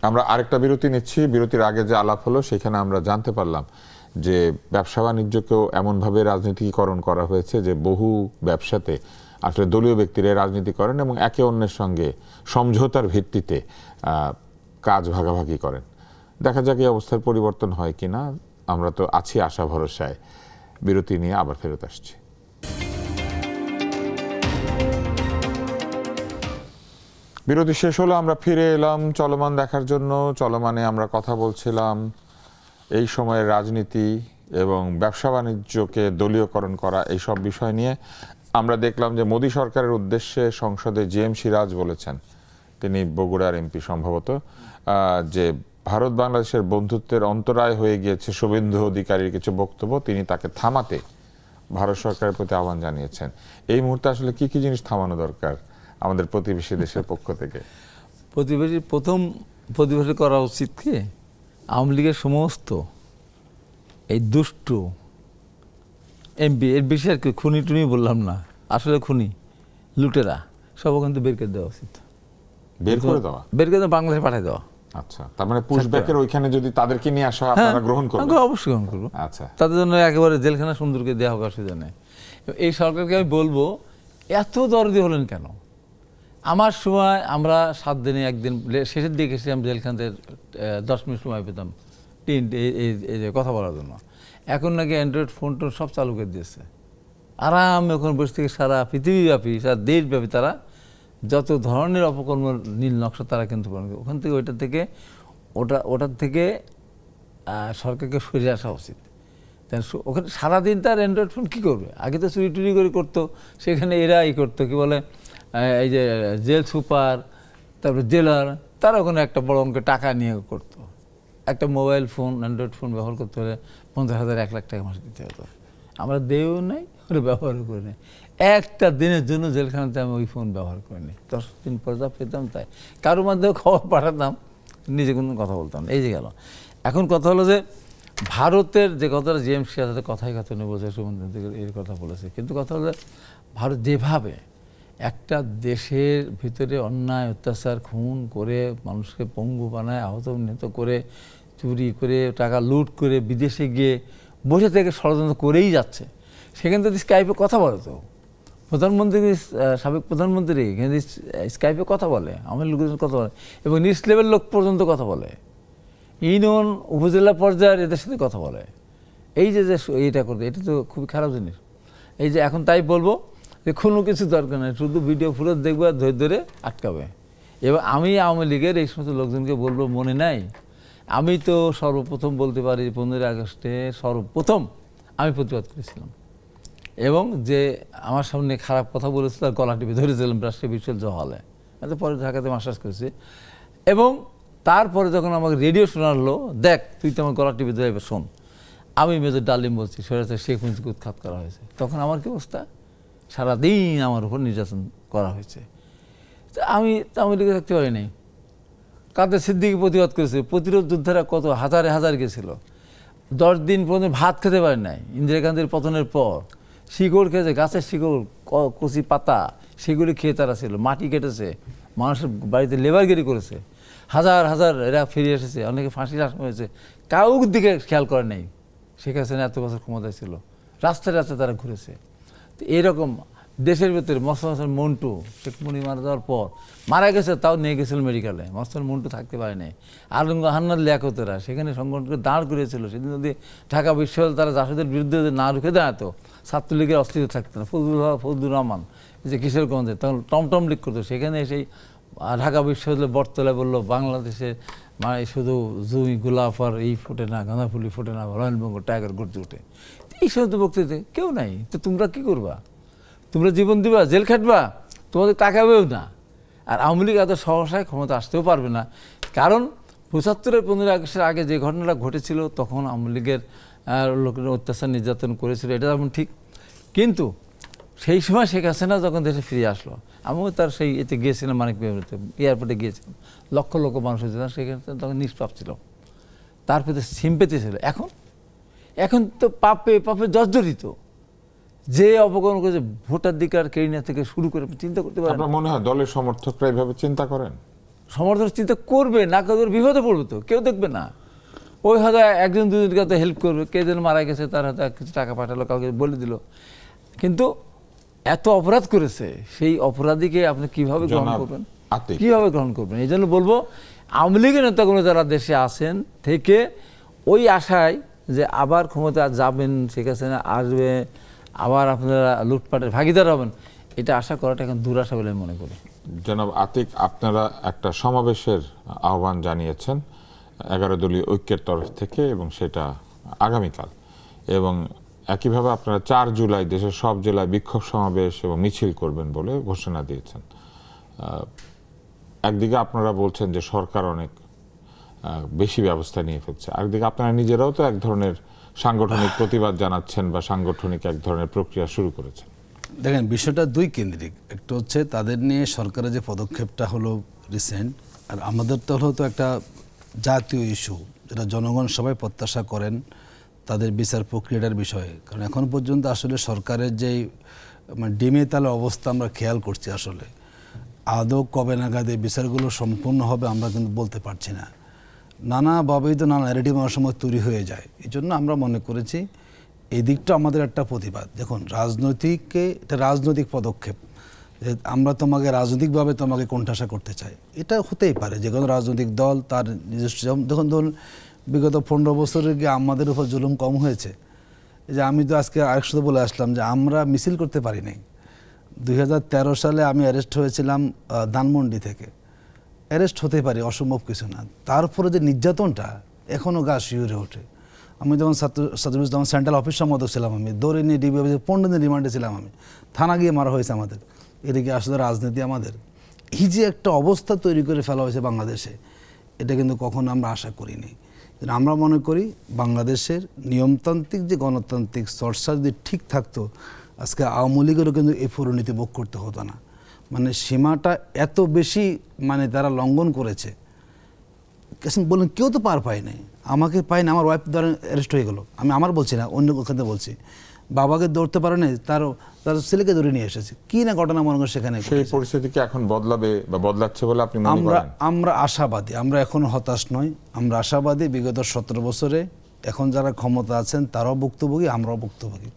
আমরা আরেকটা বিরতি নিচ্ছি। বিরতির আগে যে আলাপ হলো সেখানে আমরা জানতে পারলাম যে ব্যবসা বাণিজ্যকেও এমনভাবে রাজনীতিকরণ করা হয়েছে যে বহু ব্যবসাতে আসলে দলীয় ব্যক্তিরা রাজনীতি করেন এবং একে অন্যের সঙ্গে সমঝোতার ভিত্তিতে কাজ ভাগাভাগি করেন। দেখা যাক এই অবস্থার পরিবর্তন হয় কিনা। আমরা তো আছি আশা ভরসায়। বিরতি নিয়ে আবার ফেরত আসছি। বিরতি শেষ হলো, আমরা ফিরে এলাম চলমান দেখার জন্য। চলমানে আমরা কথা বলছিলাম এই সময়ের রাজনীতি এবং ব্যবসা বাণিজ্যকে দলীয়করণ করা, এই সব বিষয় নিয়ে। আমরা দেখলাম যে মোদী সরকারের উদ্দেশ্যে সংসদে জিএম সিরাজ বলেছেন, তিনি বগুড়ার এমপি সম্ভবত, যে ভারত বাংলাদেশের বন্ধুত্বের অন্তরায় হয়ে গিয়েছে শুভেন্দু অধিকারীর কিছু বক্তব্য, তিনি তাকে থামাতে ভারত সরকারের প্রতি আহ্বান জানিয়েছেন। এই মুহূর্তে আসলে কি কি জিনিস থামানো দরকার আমাদের প্রতিবেশী দেশের পক্ষ থেকে? প্রতিবেশী করা উচিত কি, আওয়ামী লীগের সমস্ত এই দুষ্ট এমপি, এর বেশি আর কি খুনি টুনি বললাম না, আসলে খুনি লুটেরা সব ওখান থেকে বের করে দেওয়া উচিত। বের করে দেওয়া? বের করে বাংলাদেশে পাঠিয়ে দেওয়া। আচ্ছা, তার মানে পুশব্যাকের ওইখানে যদি তাদেরকে নিয়ে আসা হয় আপনারা গ্রহণ করবেন? অবশ্যই গ্রহণ করবো। আচ্ছা, তাদের জন্য একেবারে জেলখানা সুন্দরকে দেওয়া হবে, অসুবিধা নেই। এই সরকারকে আমি বলবো, এত দরদি হলেন কেন? আমার সময় আমরা 7 দিনে একদিন শেষের দিকে এসেছিলাম জেলখানাতে, 10 মিনিট সময় পেতাম এই যে কথা বলার জন্য। এখন নাকি অ্যান্ড্রয়েড ফোন টোন সব চালু করে দিয়েছে, আরাম এখন বসে থেকে সারা পৃথিবীব্যাপী, সারা দেশব্যাপী তারা যত ধরনের অপকর্ম নীল নকশা তারা কিন্তু ওখান থেকে ওটার থেকে সরকারকে সরে আসা উচিত। ওখানে সারাদিন তার অ্যান্ড্রয়েড ফোন কী করবে? আগে তো চুরি টুরি করে করতো, সেখানে এরা করতো কি বলে, এই যে জেল সুপার, তারপরে জেলার, তারা ওখানে একটা বড় অঙ্কের টাকা নিয়ে করতো। একটা মোবাইল ফোন, অ্যান্ড্রয়েড ফোন ব্যবহার করতে হলে 50,000 1 লাখ টাকা মাসে দিতে হতো। আমরা দেও নাই, ওটা ব্যবহারও করি নাই। একটা দিনের জন্য জেলখানাতে আমি ওই ফোন ব্যবহার করিনি। 10 দিন পর যা পেতাম তাই, কারোর মাধ্যমে খবর পাঠাতাম, নিজে কোনো কথা বলতাম। এই যে গেল। এখন কথা হলো যে ভারতের যে কথাটা জিএম সিরাজের কথাই কথা নেই, বোঝা এর কথা বলেছে, কিন্তু কথা হলো ভারত যেভাবে একটা দেশের ভিতরে অন্যায় অত্যাচার খুন করে মানুষকে পঙ্গু বানায়, আহত নিহত করে, চুরি করে, টাকা লুট করে বিদেশে গিয়ে বসে থেকে ষড়যন্ত্র করেই যাচ্ছে, সেখানে যদি স্কাইপে কথা বলে, তো প্রধানমন্ত্রী, সাবেক প্রধানমন্ত্রী কিন্তু স্কাইপে কথা বলে, আমার লোকজন কথা বলে, এবং নিচ লেভেল লোক পর্যন্ত কথা বলে, ইউনিয়ন উপজেলা পর্যায়ের এদের সাথে কথা বলে। এই যে এইটা করতে, এটা তো খুবই খারাপ জিনিস। এই যে এখন তাই বলবো যে কোনো কিছু দরকার নেই, শুধু ভিডিও ফুটেজ দেখবে আর ধরে ধরে আটকাবে। এবার আমি আওয়ামী লীগের এই সমস্ত লোকজনকে বলবো, মনে নাই আমি তো সর্বপ্রথম বলতে পারি 15ই আগস্টে সর্বপ্রথম আমি প্রতিবাদ করেছিলাম। এবং যে আমার সামনে খারাপ কথা বলেছিল তার গলা টিপে ধরেছিলাম রাষ্ট্রীয় বিশ্ববিদ্যালয় হলে, পরে ঢাকাতে মাস্টার্স করেছি। এবং তারপরে যখন আমাকে রেডিও শোনালো, দেখ তুই তো আমার গলা টিপে ধরে এবার শোন, আমি মেজর ডালিম বলছি, স্বৈরাচার শেখ মুজিবকে উৎখাত করা হয়েছে। তখন আমার কি অবস্থা, সারাদিন আমার উপর নির্যাতন করা হয়েছে। তো আমি আওয়ামী লীগে থাকতে পারি নাই। কাদের সিদ্দিকী প্রতিবাদ করেছে, প্রতিরোধ যোদ্ধারা কত হাজারে হাজার গেছিল, 10 দিন পর্যন্ত ভাত খেতে পারে নাই। ইন্দিরা গান্ধীর পতনের পর শিকড় খেয়েছে, গাছের শিকড়, কচি পাতা, সেগুলি খেয়ে তারা ছিল। মাটি কেটেছে, মানুষের বাড়িতে লেবারগিরি করেছে, হাজার হাজার এরা ফিরে এসেছে, অনেকে ফাঁসির আসামি হয়েছে, কাউর দিকে খেয়াল করে নেই। শেখ হাসিনা এত বছর ক্ষমতায় ছিল, রাস্তায় রাস্তায় তারা ঘুরেছে। তো এইরকম দেশের ভেতরে মস্তান মন্টু, শেখ মুজিব মারা যাওয়ার পর মারা গেছে, তাও নিয়ে গেছিল মেডিকেলে, মস্তান মন্টু থাকতে পারেনি। আলম হান্নার লিয়াকতেরা সেখানে সংগঠনকে দাঁড় করিয়েছিল। সেদিন যদি ঢাকা বিশ্ববিদ্যালয় তারা জাসদের বিরুদ্ধে যদি না রুখে দাঁড়াতো, ছাত্রলীগের অস্তিত্ব থাকতো না। ফজলুর রহমান যে কিশোরগঞ্জে তখন টমটম লীগ করতো, সেখানে এসেই ঢাকা বিশ্ববিদ্যালয় বটতলায় বললো বাংলাদেশে মানে শুধু জুই গোলাপ আর এই ফোটে না, গাঁদা ফুলি ফোটে না, রয়্যাল বেঙ্গল টাইগার গর্জে ওঠে। এই সমস্ত বক্তৃতা কেউ নাই। তো তোমরা কি করবা? তোমরা জীবন দিবা, জেল খাটবা, তোমাদের তাকাবেও না। আর আওয়ামী লীগ এত সহসায় ক্ষমতা আসতেও পারবে না, কারণ ৭৫-এর 15 আগস্টের আগে যে ঘটনাটা ঘটেছিল, তখন আওয়ামী লীগের লোকের অত্যাচার নির্যাতন করেছিল, এটা যেমন ঠিক। কিন্তু সেই সময় শেখ হাসিনা যখন দেশে ফিরে আসলো, আমিও তার সেই এতে গিয়েছিলাম, মানিক মেমোরিতে এয়ারপোর্টে গিয়েছিলাম, লক্ষ লক্ষ মানুষ হয়েছিল সেখানে, তখন নিষ্পাপ ছিল, তার প্রতি সিম্পেথি ছিল। এখন তো পাপে জর্জরিত, যে অপকর্ম করেছে, ভোটাধিকার কেড়ে নেওয়া থেকে শুরু করে চিন্তা করতে পারেন। আপনার মনে হয় দলের সমর্থকরা এইভাবে চিন্তা করেন? সমর্থন চিন্তা করবে না, কাদের বিপদে পড়বে তো কেউ দেখবে না। ওই হয়তো একজন দুজনকে হয়তো হেল্প করবে, কে যেন মারা গেছে তার হয়তো কিছু টাকা পাঠালো, কাউকে বলে দিল। কিন্তু এত অপরাধ করেছে, সেই অপরাধীকে আপনি কিভাবে গ্রহণ করবেন, কিভাবে গ্রহণ করবেন? এই জন্য বলবো, আওয়ামী লীগের নেতাগুলো যারা দেশে আছেন থেকে ওই আশায় যে আবার ক্ষমতা যাবেন, শেখ হাসিনা আসবে, আবার আপনারা লুটপাটের ভাগিদার হবেন, এটা আশা করাটা এখন দুরাশা বলে আমি মনে করি। জনাব আতিক, আপনারা একটা সমাবেশের আহ্বান জানিয়েছেন 11 দলীয় ঐক্যের তরফ থেকে, এবং সেটা আগামীকাল। এবং একইভাবে আপনারা 4 জুলাই দেশের সব জেলায় বিক্ষোভ সমাবেশ এবং মিছিল করবেন বলে ঘোষণা দিয়েছেন। একদিকে আপনারা বলছেন যে সরকার অনেক বেশি ব্যবস্থা নিয়ে ফেলছে, আরেকদিকে আপনারা নিজেরাও তো এক ধরনের সাংগঠনিক প্রতিবাদ জানাচ্ছেন বা সাংগঠনিক এক ধরনের প্রক্রিয়া শুরু করেছেন। দেখেন, বিষয়টা দুই কেন্দ্রিক। একটা হচ্ছে তাদের নিয়ে সরকারের যে পদক্ষেপটা হলো রিসেন্ট, আর আমাদের তো হলো তো একটা জাতীয় ইস্যু, যেটা জনগণ সবাই প্রত্যাশা করেন তাদের বিচার প্রক্রিয়াটার বিষয়ে। কারণ এখন পর্যন্ত আসলে সরকারের যেই মানে ডিমে তালে অবস্থা আমরা খেয়াল করছি, আসলে আদৌ কবে নাগাদ এই বিচারগুলো সম্পূর্ণ হবে আমরা কিন্তু বলতে পারছি না। নানাভাবেই তো নানা ন্যারেটিভ আমার সময় তৈরি হয়ে যায়। এই জন্য আমরা মনে করেছি এই দিকটা আমাদের একটা প্রতিবাদ। দেখুন, এটা রাজনৈতিক পদক্ষেপ, যে আমরা তোমাকে রাজনৈতিকভাবে তোমাকে কোণঠাসা করতে চাই, এটা হতেই পারে। যে কোনো রাজনৈতিক দল তার নিজস্ব, দেখুন ধরুন বিগত 15 বছরে গিয়ে আমাদের উপর জুলুম কম হয়েছে। যে আমি তো আজকে আরেকটা বলে আসলাম যে আমরা মিছিল করতে পারি নাই। 2013 সালে আমি অ্যারেস্ট হয়েছিলাম ধানমন্ডি থেকে। অ্যারেস্ট হতে পারি, অসম্ভব কিছু না। তারপরে যে নির্যাতনটা এখনও গা শিউরে ওঠে। আমি যখন যখন সেন্ট্রাল অফিস সম্পাদক ছিলাম, আমি দৌড়ে নিয়ে ডিবি অফিসে 15 দিন রিমান্ডে ছিলাম, আমি থানা গিয়ে মারা হয়েছে আমাদের। এদিকে আসলে রাজনীতি আমাদের এই যে একটা অবস্থা তৈরি করে ফেলা হয়েছে বাংলাদেশে, এটা কিন্তু কখনো আমরা আশা করিনি। আমরা মনে করি বাংলাদেশের নিয়মতান্ত্রিক যে গণতান্ত্রিক চর্চা যদি ঠিক থাকতো, আজকে আওয়ামী লীগেরও কিন্তু এই পরিণতি ভোগ করতে হতো না। মানে সীমাটা এত বেশি মানে তারা লঙ্ঘন করেছে, বললেন কেউ তো পার পায় নাই। আমাকে পায় না, আমার ওয়াইফ ধরেন অ্যারেস্ট হয়ে গেল, আমি আমার বলছি না, অন্য ওখানে বলছি। বাবাকে ধরতে পারে নাই, তার ছেলেকে ধরে নিয়ে এসেছে, কি না ঘটনা মনে করেন সেখানে। সেই পরিস্থিতি কি এখন বদলাবে বা বদলাচ্ছে বলে আপনি মনে করেন? আমরা আশাবাদী, আমরা এখনো হতাশ নই, আমরা আশাবাদী। বিগত 17 বছরে এখন যারা ক্ষমতা আছেন তারাও ভুক্তভোগী, আমরাও ভুক্তভোগী।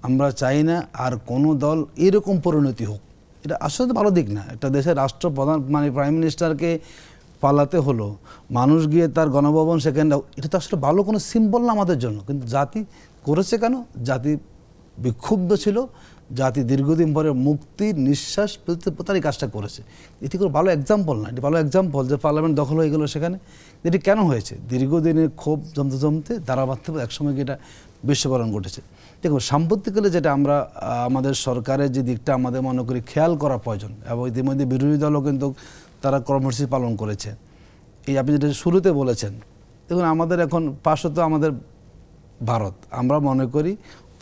আমরা চাই না আর কোনো দল এরকম পরিণতি হোক। এটা আসলে ভালো দিক না। একটা দেশের রাষ্ট্রপ্রধান মানে প্রাইম মিনিস্টারকে পালাতে হলো, মানুষ গিয়ে তার গণভবন সেখানে, এটা তো আসলে ভালো কোনো সিম্বল না আমাদের জন্য। কিন্তু জাতি করেছে কেন? জাতি বিক্ষুব্ধ ছিল, জাতি দীর্ঘদিন পরে মুক্তির নিঃশ্বাস ফেলতে তারই কাজটা করেছে। এটি কোনো ভালো এক্সাম্পল না, এটি ভালো এক্সাম্পল যে পার্লামেন্ট দখল হয়ে গেল সেখানে। এটি কেন হয়েছে? দীর্ঘদিনের ক্ষোভ জমতে জমতে দাঁড়াবাড়তে একসময় গিয়ে এটা বিস্ফোরণ ঘটেছে। দেখুন, সাম্প্রতিককালে যেটা আমরা আমাদের সরকারের যে দিকটা আমাদের মনে করি খেয়াল করা প্রয়োজন, এবং ইতিমধ্যে বিরোধী দলও কিন্তু তারা কর্মসূচি পালন করেছে। এই আপনি যেটা শুরুতে বলেছেন, দেখুন আমাদের এখন পাশে তো আমাদের ভারত, আমরা মনে করি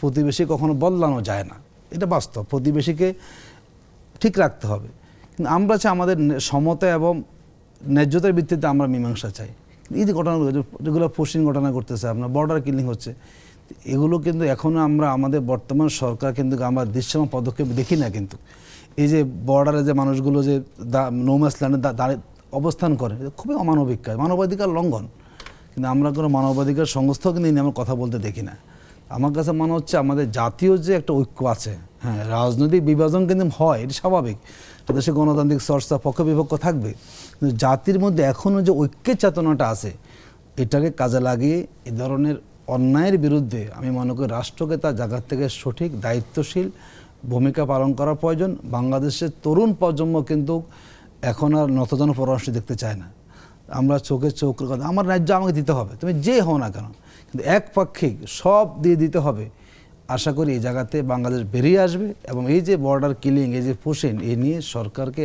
প্রতিবেশী কখনো বদলানো যায় না, এটা বাস্তব। প্রতিবেশীকে ঠিক রাখতে হবে, কিন্তু আমরা চাই আমাদের সমতা এবং ন্যায্যতার ভিত্তিতে আমরা মীমাংসা চাই। এই যে ঘটনাগুলো যেগুলো পশ্চিম ঘটনা ঘটতেছে, আপনার বর্ডার কিলিং হচ্ছে, এগুলো কিন্তু এখনও আমরা আমাদের বর্তমান সরকার কিন্তু আমরা দৃশ্যমান পদক্ষেপ দেখি না। কিন্তু এই যে বর্ডারে যে মানুষগুলো যে নৌম্যান্স ল্যান্ডে দাঁড়িয়ে অবস্থান করে, খুবই অমানবিক কাজ, মানবাধিকার লঙ্ঘন। কিন্তু আমরা কোনো মানবাধিকার সংস্থাও কিন্তু এই নিয়ে আমরা কথা বলতে দেখি না। আমার কাছে মনে হচ্ছে আমাদের জাতীয় যে একটা ঐক্য আছে, হ্যাঁ, রাজনৈতিক বিভাজন কিন্তু হয়, এটি স্বাভাবিক, দেশে গণতান্ত্রিক চর্চা পক্ষ বিপক্ষ থাকবে, কিন্তু জাতির মধ্যে এখনও যে ঐক্যের চেতনাটা আছে, এটাকে কাজে লাগিয়ে এই ধরনের অন্যায়ের বিরুদ্ধে আমি মনে করি রাষ্ট্রকে তার জায়গা থেকে সঠিক দায়িত্বশীল ভূমিকা পালন করা প্রয়োজন। বাংলাদেশের তরুণ প্রজন্ম কিন্তু এখন আর নতজন পরামর্শ দেখতে চায় না। আমরা চোখে চোখ কথা, আমার ন্যায্য আমাকে দিতে হবে, তুমি যে হও না কেন, কিন্তু একপাক্ষিক সব দিয়ে দিতে হবে। আশা করি এই জায়গাতে বাংলাদেশ বেরিয়ে আসবে, এবং এই যে বর্ডার কিলিং, এই যে পুশিং, এই নিয়ে সরকারকে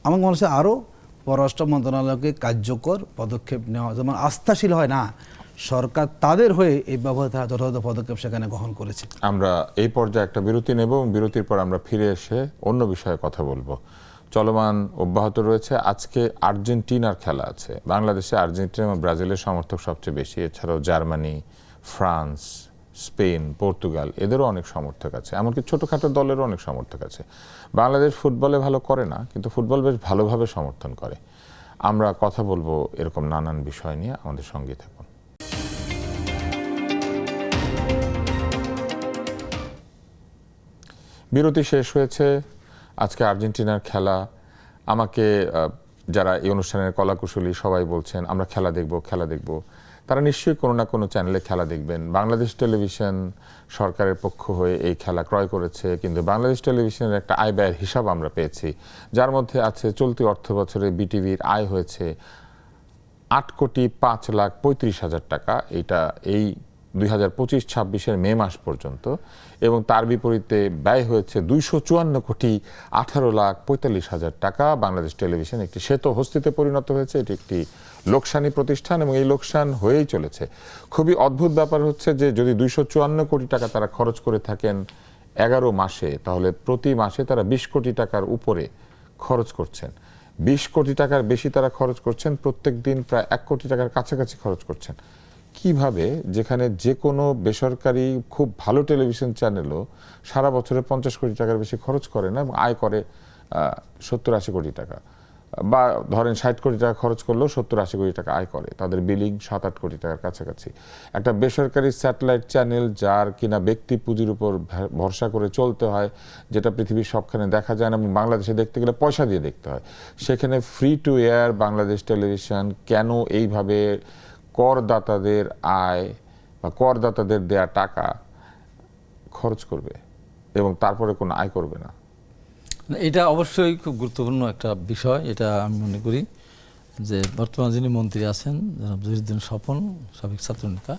আমার মনে হচ্ছে আরও পররাষ্ট্র মন্ত্রণালয়কে কার্যকর পদক্ষেপ নেওয়া, যেমন আস্থাশীল হয় না, সরকার তাদের হয়ে এই বাবদ যথাযথ পদক্ষেপ সেখানে গ্রহণ করেছে। আমরা এই পর্যায়ে একটা বিরতি নেব এবং বিরতির পর আমরা ফিরে এসে অন্য বিষয়ে কথা বলবো। চলমান অব্যাহত রয়েছে। আজকে আর্জেন্টিনার খেলা আছে। বাংলাদেশে আর্জেন্টিনা এবং ব্রাজিলের সমর্থক সবচেয়ে বেশি, এছাড়াও জার্মানি, ফ্রান্স, স্পেন, পর্তুগাল, এদেরও অনেক সমর্থক আছে, এমনকি ছোটোখাটো দলেরও অনেক সমর্থক আছে। বাংলাদেশ ফুটবলে ভালো করে না, কিন্তু ফুটবল বেশ ভালোভাবে সমর্থন করে। আমরা কথা বলবো এরকম নানান বিষয় নিয়ে, আমাদের সঙ্গে থাকুন। বিরতি শেষ হয়েছে। আজকে আর্জেন্টিনার খেলা। আমাকে যারা এই অনুষ্ঠানের কলাকুশলী সবাই বলছেন আমরা খেলা দেখব। তারা নিশ্চয়ই কোনো না কোনো চ্যানেলে খেলা দেখবেন। বাংলাদেশ টেলিভিশন সরকারের পক্ষ হয়ে এই খেলা ক্রয় করেছে, কিন্তু বাংলাদেশ টেলিভিশনের একটা আয় ব্যয়ের হিসাব আমরা পেয়েছি, যার মধ্যে আছে চলতি অর্থ বছরে বিটিভির আয় হয়েছে 8,05,35,000 টাকা। এইটা এই 2025-26 মে মাস পর্যন্ত, এবং তার বিপরীতে ব্যয় হয়েছে 254,18,45,000 টাকা। বাংলাদেশ টেলিভিশন একটি শ্বেত হস্তিতে পরিণত হয়েছে, এটি একটি লোকসানি প্রতিষ্ঠান এবং এই লোকসান হয়েই চলেছে। খুবই অদ্ভুত ব্যাপার হচ্ছে যে যদি 254 কোটি টাকা তারা খরচ করে থাকেন 11 মাসে, তাহলে প্রতি মাসে তারা 20 কোটি টাকার উপরে খরচ করছেন। 20 কোটি টাকার বেশি তারা খরচ করছেন, প্রত্যেক দিন প্রায় 1 কোটি টাকার কাছাকাছি খরচ করছেন। কিভাবে, যেখানে যে কোনো বেসরকারি খুব ভালো টেলিভিশন চ্যানেলও সারা বছরে 50 কোটি টাকার বেশি খরচ করে না এবং আয় করে 70-80 কোটি টাকা, বা ধরেন 60 কোটি টাকা খরচ করলেও 70-80 কোটি টাকা আয় করে, তাদের বিলিং 7-8 কোটি টাকার কাছাকাছি। একটা বেসরকারি স্যাটেলাইট চ্যানেল যার কিনা ব্যক্তি পুঁজির উপর ভরসা করে চলতে হয়, যেটা পৃথিবীর সবখানে দেখা যায় না এবং বাংলাদেশে দেখতে গেলে পয়সা দিয়ে দেখতে হয়, সেখানে free to air Bangladesh television কেন এইভাবে করদাতাদের আয় বা করদাতাদের দেয়া টাকা খরচ করবে এবং তারপরে কোনো আয় করবে না? এটা অবশ্যই খুব গুরুত্বপূর্ণ একটা বিষয়। এটা আমি মনে করি যে বর্তমান যিনি মন্ত্রী আছেন জনাব জহিরুদ্দিন স্বপন, সাবেক ছাত্রনেতা,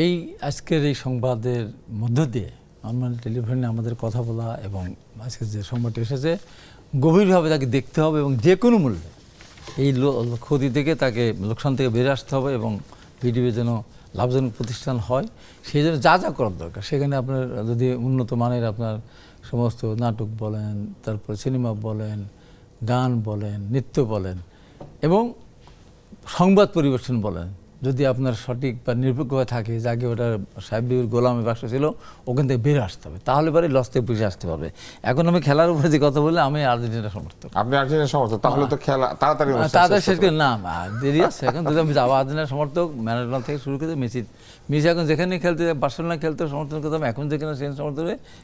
এই আজকের এই সংবাদের মধ্য দিয়ে আমরা টেলিভিশনে আমাদের কথা বলা এবং আজকের যে সংবাদটি এসেছে গভীরভাবে তাকে দেখতে হবে এবং যে কোনো মূল্যে এই ক্ষতি থেকে তাকে লোকসান থেকে বেরিয়ে আসতে হবে এবং বিটিভি যেন লাভজনক প্রতিষ্ঠান হয়, সেই জন্য যা যা করার দরকার, সেখানে আপনার যদি উন্নত মানের আপনার সমস্ত নাটক বলেন, তারপর সিনেমা বলেন, গান বলেন, নৃত্য বলেন এবং সংবাদ পরিবেশন বলেন, যদি আপনার সঠিক বা নিরপেক্ষভাবে থাকে, যাকে ওটা সাহেবের গোলামে বাক্স ছিল, ওখান থেকে বেরিয়ে আসতে হবে, তাহলে পরে লস থেকে বেরিয়ে আসতে পারবে। এখন আমি খেলার উপরে যে কথা বললে, আমি আর্জেন্টিনা সমর্থক। আপনি আর্জেন্টিনা সমর্থক, তাহলে তো খেলা তাড়াতাড়ি শেষ করে না দেরি আছে। এখন যদি আমি যাবো আর্জেন্টিনা সমর্থক, ম্যারাডোনা থেকে শুরু করে মেসি এখন যেখানে খেলতে, বার্সেলোনা খেলতে সমর্থন করতাম, এখন যেখানে সেখানে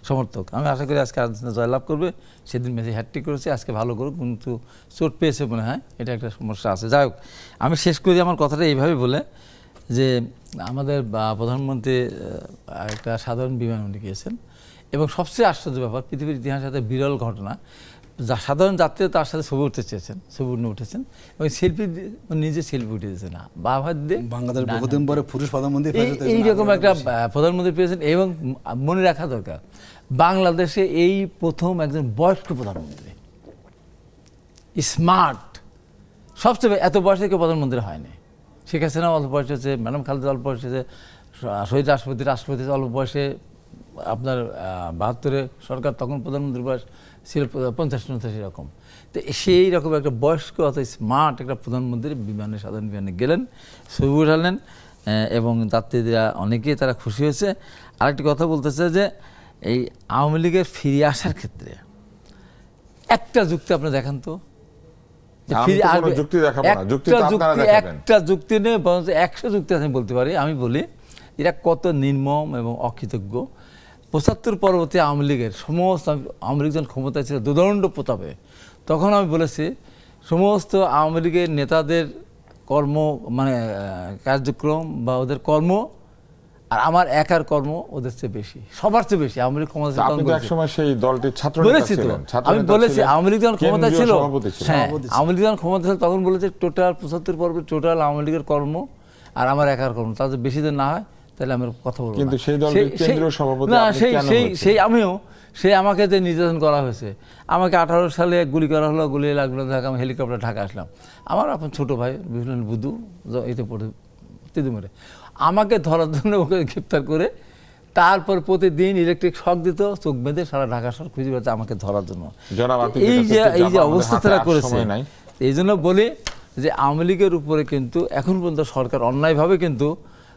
সমর্থক। আমি আশা করি আজকে আর্জেন্টিনা জয়লাভ করবে। সেদিন মেসি হ্যাটট্রিক করেছে, আজকে ভালো করুক, কিন্তু চোট পেয়েছে মনে হয়, এটা একটা সমস্যা আছে। যাই হোক, আমি শেষ করি আমার কথাটা এইভাবে বলে যে আমাদের প্রধানমন্ত্রী একটা সাধারণ বিমান উনি গিয়েছেন। এবং সবচেয়ে আশ্চর্য ব্যাপার, পৃথিবীর ইতিহাসের সাথে বিরল ঘটনা, যা সাধারণ যাত্রীরা তার সাথে ছবি উঠতে চেয়েছেন, ছবি উঠেছেন এবং সেলফি নিজে সেলফি উঠে দিয়েছে না, বাম হাত দিয়ে বাংলাদেশ বহুদিন পরে পুরুষ প্রধানমন্ত্রী এইরকম একটা প্রধানমন্ত্রী পেয়েছেন। এবং মনে রাখা দরকার, বাংলাদেশে এই প্রথম একজন বয়স্ক প্রধানমন্ত্রী, স্মার্ট, সবচেয়ে এত বয়সে কেউ প্রধানমন্ত্রী হয়নি। শেখ হাসিনা অল্প বয়সে হয়েছে, ম্যাডাম খালেদা অল্প বয়সে হয়েছে, শহীদ রাষ্ট্রপতি অল্প বয়সে, আপনার ৭২-এ সরকার তখন প্রধানমন্ত্রীর বয়স ছিল ৫০-৫৯ এরকম। তো সেই রকম একটা বয়স্ক অত স্মার্ট একটা প্রধানমন্ত্রী সাধারণ বিমানে গেলেন, ছবি উঠালেন এবং যাত্রীরা অনেকেই তারা খুশি হয়েছে। আরেকটি কথা বলতেছে যে এই আওয়ামী লীগের ফিরে আসার ক্ষেত্রে একটা যুক্তি আপনি দেখান তো, একটা যুক্তি নেই, বরঞ্চ ১০০ যুক্তি আমি বলতে পারি। আমি বলি এরা কত নির্মম এবং অকৃতজ্ঞ। ৭৫ পরবর্তী আওয়ামী লীগের সমস্ত, আওয়ামী লীগ যখন ক্ষমতায় ছিল দোদণ্ড প্রতাপে, তখন আমি বলেছি সমস্ত আওয়ামী লীগের নেতাদের কর্ম মানে কার্যক্রম বা ওদের কর্ম আর আমার একার কর্ম ওদের চেয়ে বেশি, সবার চেয়ে বেশি। আওয়ামী লীগ ক্ষমতা বলেছি তো, আমি বলেছি আওয়ামী লীগ যখন ক্ষমতা ছিল, হ্যাঁ আওয়ামী লীগ যখন ক্ষমতা ছিল তখন বলেছে টোটাল ৭৫ পর্বে টোটাল আওয়ামী লীগের কর্ম আর আমার একার কর্ম তাদের বেশি দিন না হয় তাহলে আমি কথা বলবো। কিন্তু সেই দলটির কেন্দ্রীয় সভাপতি না, সেই আমিও সেই আমাকে যে নির্যাতন করা হয়েছে, আমাকে 18 সালে গুলি করা হলো, গুলি লাগলো, আমি হেলিকপ্টারে ঢাকা আসলাম। আমার আপনার ছোটো ভাই বিভিন্ন বুধু এতে পড়ে তিদুমেরে আমাকে ধরার জন্য ওকে গ্রেপ্তার করে, তারপর প্রতিদিন ইলেকট্রিক শক দিত, চোখ বেঁধে সারা ঢাকা শহর খুঁজে বেড়াচ্ছে আমাকে ধরার জন্য। এই যে অবস্থা তারা করেছে, এই জন্য বলি যে আওয়ামী লীগের উপরে কিন্তু এখন পর্যন্ত সরকার অন্যায়ভাবে কিন্তু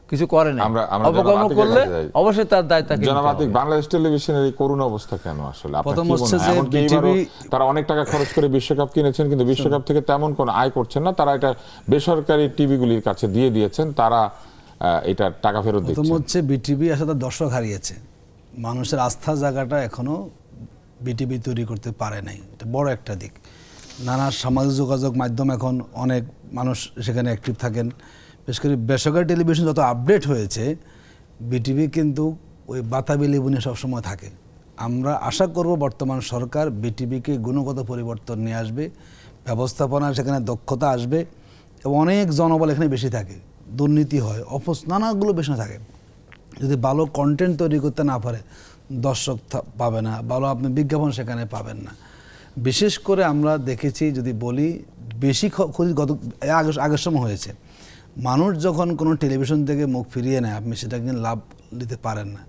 কিছু করে না, অপকর্ম করলে অবশ্যই তার দায়িত্ব। বাংলাদেশ টেলিভিশনের এই করুণ অবস্থা কেন আসলে? প্রথম হচ্ছে যে বিটিভি তারা অনেক টাকা খরচ করে বিশ্বকাপ কিনেছেন, কিন্তু বিশ্বকাপ থেকে তেমন কোনো আয় করছেন না। তারা এটা বেসরকারি টিভিগুলির কাছে দিয়ে দিয়েছেন, তারা এটা টাকা ফেরত দিচ্ছেন। প্রথম হচ্ছে বিটিভি আসলে দর্শক হারিয়েছে, মানুষের আস্থার জায়গাটা এখনো বিটিভি তৈরি করতে পারে নাই, এটা বড় একটা দিক। নানা সামাজিক যোগাযোগ মাধ্যম এখন অনেক মানুষ সেখানে অ্যাক্টিভ থাকেন, বিশেষ করে বেসরকারি টেলিভিশন যত আপডেট হয়েছে, বিটিভি কিন্তু ওই বাতাবি লেবু নিয়ে সবসময় থাকে। আমরা আশা করব বর্তমান সরকার বিটিভিকে গুণগত পরিবর্তন নিয়ে আসবে, ব্যবস্থাপনা সেখানে দক্ষতা আসবে এবং অনেক জনবল এখানে বেশি থাকে, দুর্নীতি হয়, নানাগুলো বেশি থাকে। যদি ভালো কন্টেন্ট তৈরি করতে না পারে দর্শক পাবে না, ভালো আপনি বিজ্ঞাপন সেখানে পাবেন না। বিশেষ করে আমরা দেখেছি, যদি বলি বেশি ক্ষতি গত আগের সময় হয়েছে, মানুষ যখন কোনো টেলিভিশন থেকে মুখ ফিরিয়ে নেয় আপনি সেটা কিন্তু লাভ নিতে পারেন না।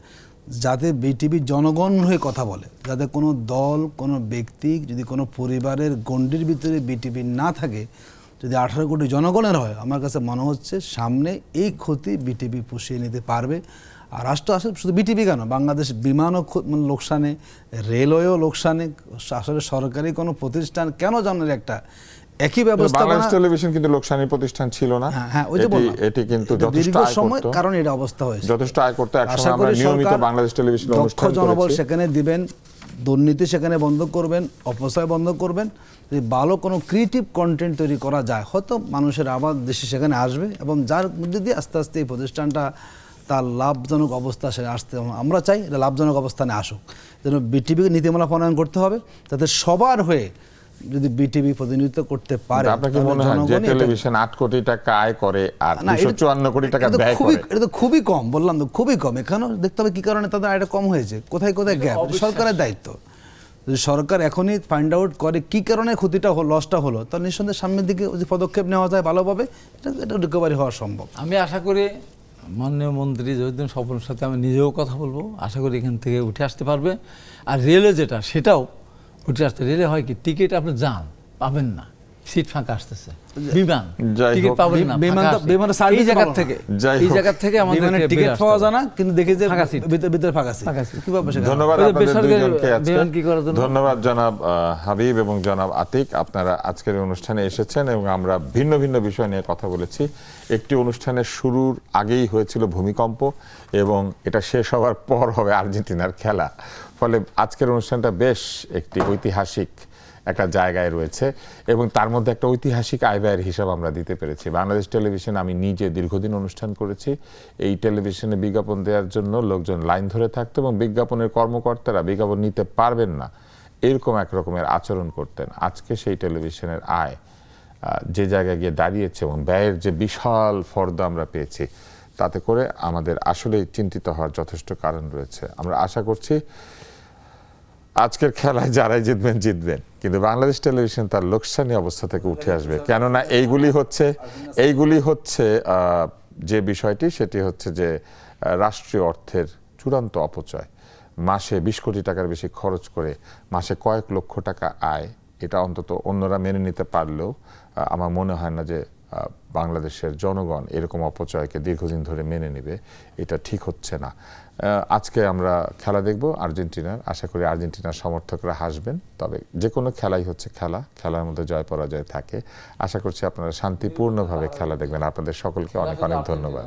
যাতে বিটিভি জনগণ হয়ে কথা বলে, যাতে কোনো দল কোনো ব্যক্তি যদি কোনো পরিবারের গণ্ডির ভিতরে বিটিভি না থাকে, যদি 18 কোটি জনগণের হয়, আমার কাছে মনে হচ্ছে সামনে এই ক্ষতি বিটিভি পুষিয়ে নিতে পারবে। আর রাষ্ট্র আসলে শুধু বিটিভি কেন, বাংলাদেশ বিমানও লোকসানে, রেলওয়েও লোকসানে, আসলে সরকারি কোনো প্রতিষ্ঠান কেন জানেন একটা একই ব্যবস্থা। বাংলাদেশ টেলিভিশন কিন্তু লোকসানি প্রতিষ্ঠান ছিল না, হ্যাঁ ওই যে বললাম, এটি কিন্তু যথেষ্ট আয় করত, কারণ এটা অবস্থা হয়েছে, যথেষ্ট আয় করতে। একসময় আমরা নিয়মিত বাংলাদেশ টেলিভিশন অনুষ্ঠান করেছি। জনবল সেখানে দিবেন, দুর্নীতি সেখানে বন্ধ করবেন, অপচয় বন্ধ করবেন। যদি ভালো কোনো ক্রিয়েটিভ কন্টেন্ট তৈরি করা যায়, হয়তো মানুষের আবার দেশে সেখানে আসবে এবং যার মধ্যে দিয়ে আস্তে আস্তে এই প্রতিষ্ঠানটা তার লাভজনক অবস্থা সে আসতে আমরা চাই, এটা লাভজনক অবস্থানে আসুক। যেন বিটিভিকে নীতিমালা প্রণয়ন করতে হবে যাতে সবার হয়ে যদি বিটিভি প্রতিনিধিত্ব করতে পারে। আপনাকে মনে হয় যে টেলিভিশন 8 কোটি টাকা আয় করে আর 254 কোটি টাকা ব্যয় করে, এটা তো খুবই কম, বললাম তো খুবই কম। এখানেও দেখতে হবে কি কারণে তাদের আয়টা কম হয়েছে, কোথায় কোথায় গ্যাপ, সরকারের দায়িত্ব। যদি সরকার এখনই ফাইন্ড আউট করে কি কারণে ক্ষতিটা হলো, লসটা হলো, তাহলে নিঃসন্দেহে সামনের দিকে যদি পদক্ষেপ নেওয়া যায় ভালোভাবে, এটা রিকভারি হওয়া সম্ভব। আমি আশা করি মাননীয় মন্ত্রী জহিরুদ্দিন স্বপনের সাথে আমি নিজেও কথা বলবো, আশা করি এখান থেকে উঠে আসতে পারবে। আর রেলে যেটা সেটাও উঠে আসতে, রেলে হয় কি টিকিট আপনি যান পাবেন না, সিট ফাঁকা আসতেছে, বিমান টিকিট পাবেন না, এই জায়গা থেকে আমাদের টিকিট পাওয়া যায় না, কিন্তু দেখি যে ভিতরে ফাঁকা সিট। কিভাবে? ধন্যবাদ আপনাদের দুইজনকে আজকে, ধন্যবাদ জনাব হাবিব এবং জনাব আতিক, আপনারা আজকের অনুষ্ঠানে এসেছেন এবং আমরা ভিন্ন ভিন্ন বিষয় নিয়ে কথা বলেছি। একটি অনুষ্ঠানের শুরুর আগেই হয়েছিল ভূমিকম্প এবং এটা শেষ হওয়ার পর হবে আর্জেন্টিনার খেলা, ফলে আজকের অনুষ্ঠানটা বেশ একটি ঐতিহাসিক একটা জায়গায় রয়েছে এবং তার মধ্যে একটা ঐতিহাসিক আয় ব্যয়ের হিসাব আমরা দিতে পেরেছি। বাংলাদেশ টেলিভিশন আমি নিজে দীর্ঘদিন অনুষ্ঠান করেছি। এই টেলিভিশনে বিজ্ঞাপন দেওয়ার জন্য লোকজন লাইন ধরে থাকতো এবং বিজ্ঞাপনের কর্মকর্তারা বিজ্ঞাপন নিতে পারবেন না এরকম এক রকমের আচরণ করতেন। আজকে সেই টেলিভিশনের আয় যে জায়গায় গিয়ে দাঁড়িয়েছে এবং ব্যয়ের যে বিশাল ফর্দা আমরা পেয়েছি, তাতে করে আমাদের আসলে চিন্তিত হওয়ার যথেষ্ট কারণ রয়েছে। আমরা আশা করছি আজকের খেলায় যারাই জিতবেন, কিন্তু বাংলাদেশ টেলিভিশন তার লোকসানি অবস্থা থেকে উঠে আসবে। কেননা এইগুলি হচ্ছে যে বিষয়টি, সেটি হচ্ছে যে রাষ্ট্রীয় অর্থের চূড়ান্ত অপচয়। মাসে 20 কোটি টাকার বেশি খরচ করে মাসে কয়েক লক্ষ টাকা আয়, এটা অন্তত অন্যরা মেনে নিতে পারলেও আমার মনে হয় না যে বাংলাদেশের জনগণ এরকম অপচয়কে দীর্ঘদিন ধরে মেনে নেবে। এটা ঠিক হচ্ছে না। আজকে আমরা খেলা দেখব আর্জেন্টিনার। আশা করি আর্জেন্টিনার সমর্থকরা হাসবেন। তবে যে কোনো খেলাই হচ্ছে খেলার মধ্যে জয় পরাজয় থাকে। আশা করছি আপনারা শান্তিপূর্ণভাবে খেলা দেখবেন। আপনাদের সকলকে অনেক অনেক ধন্যবাদ।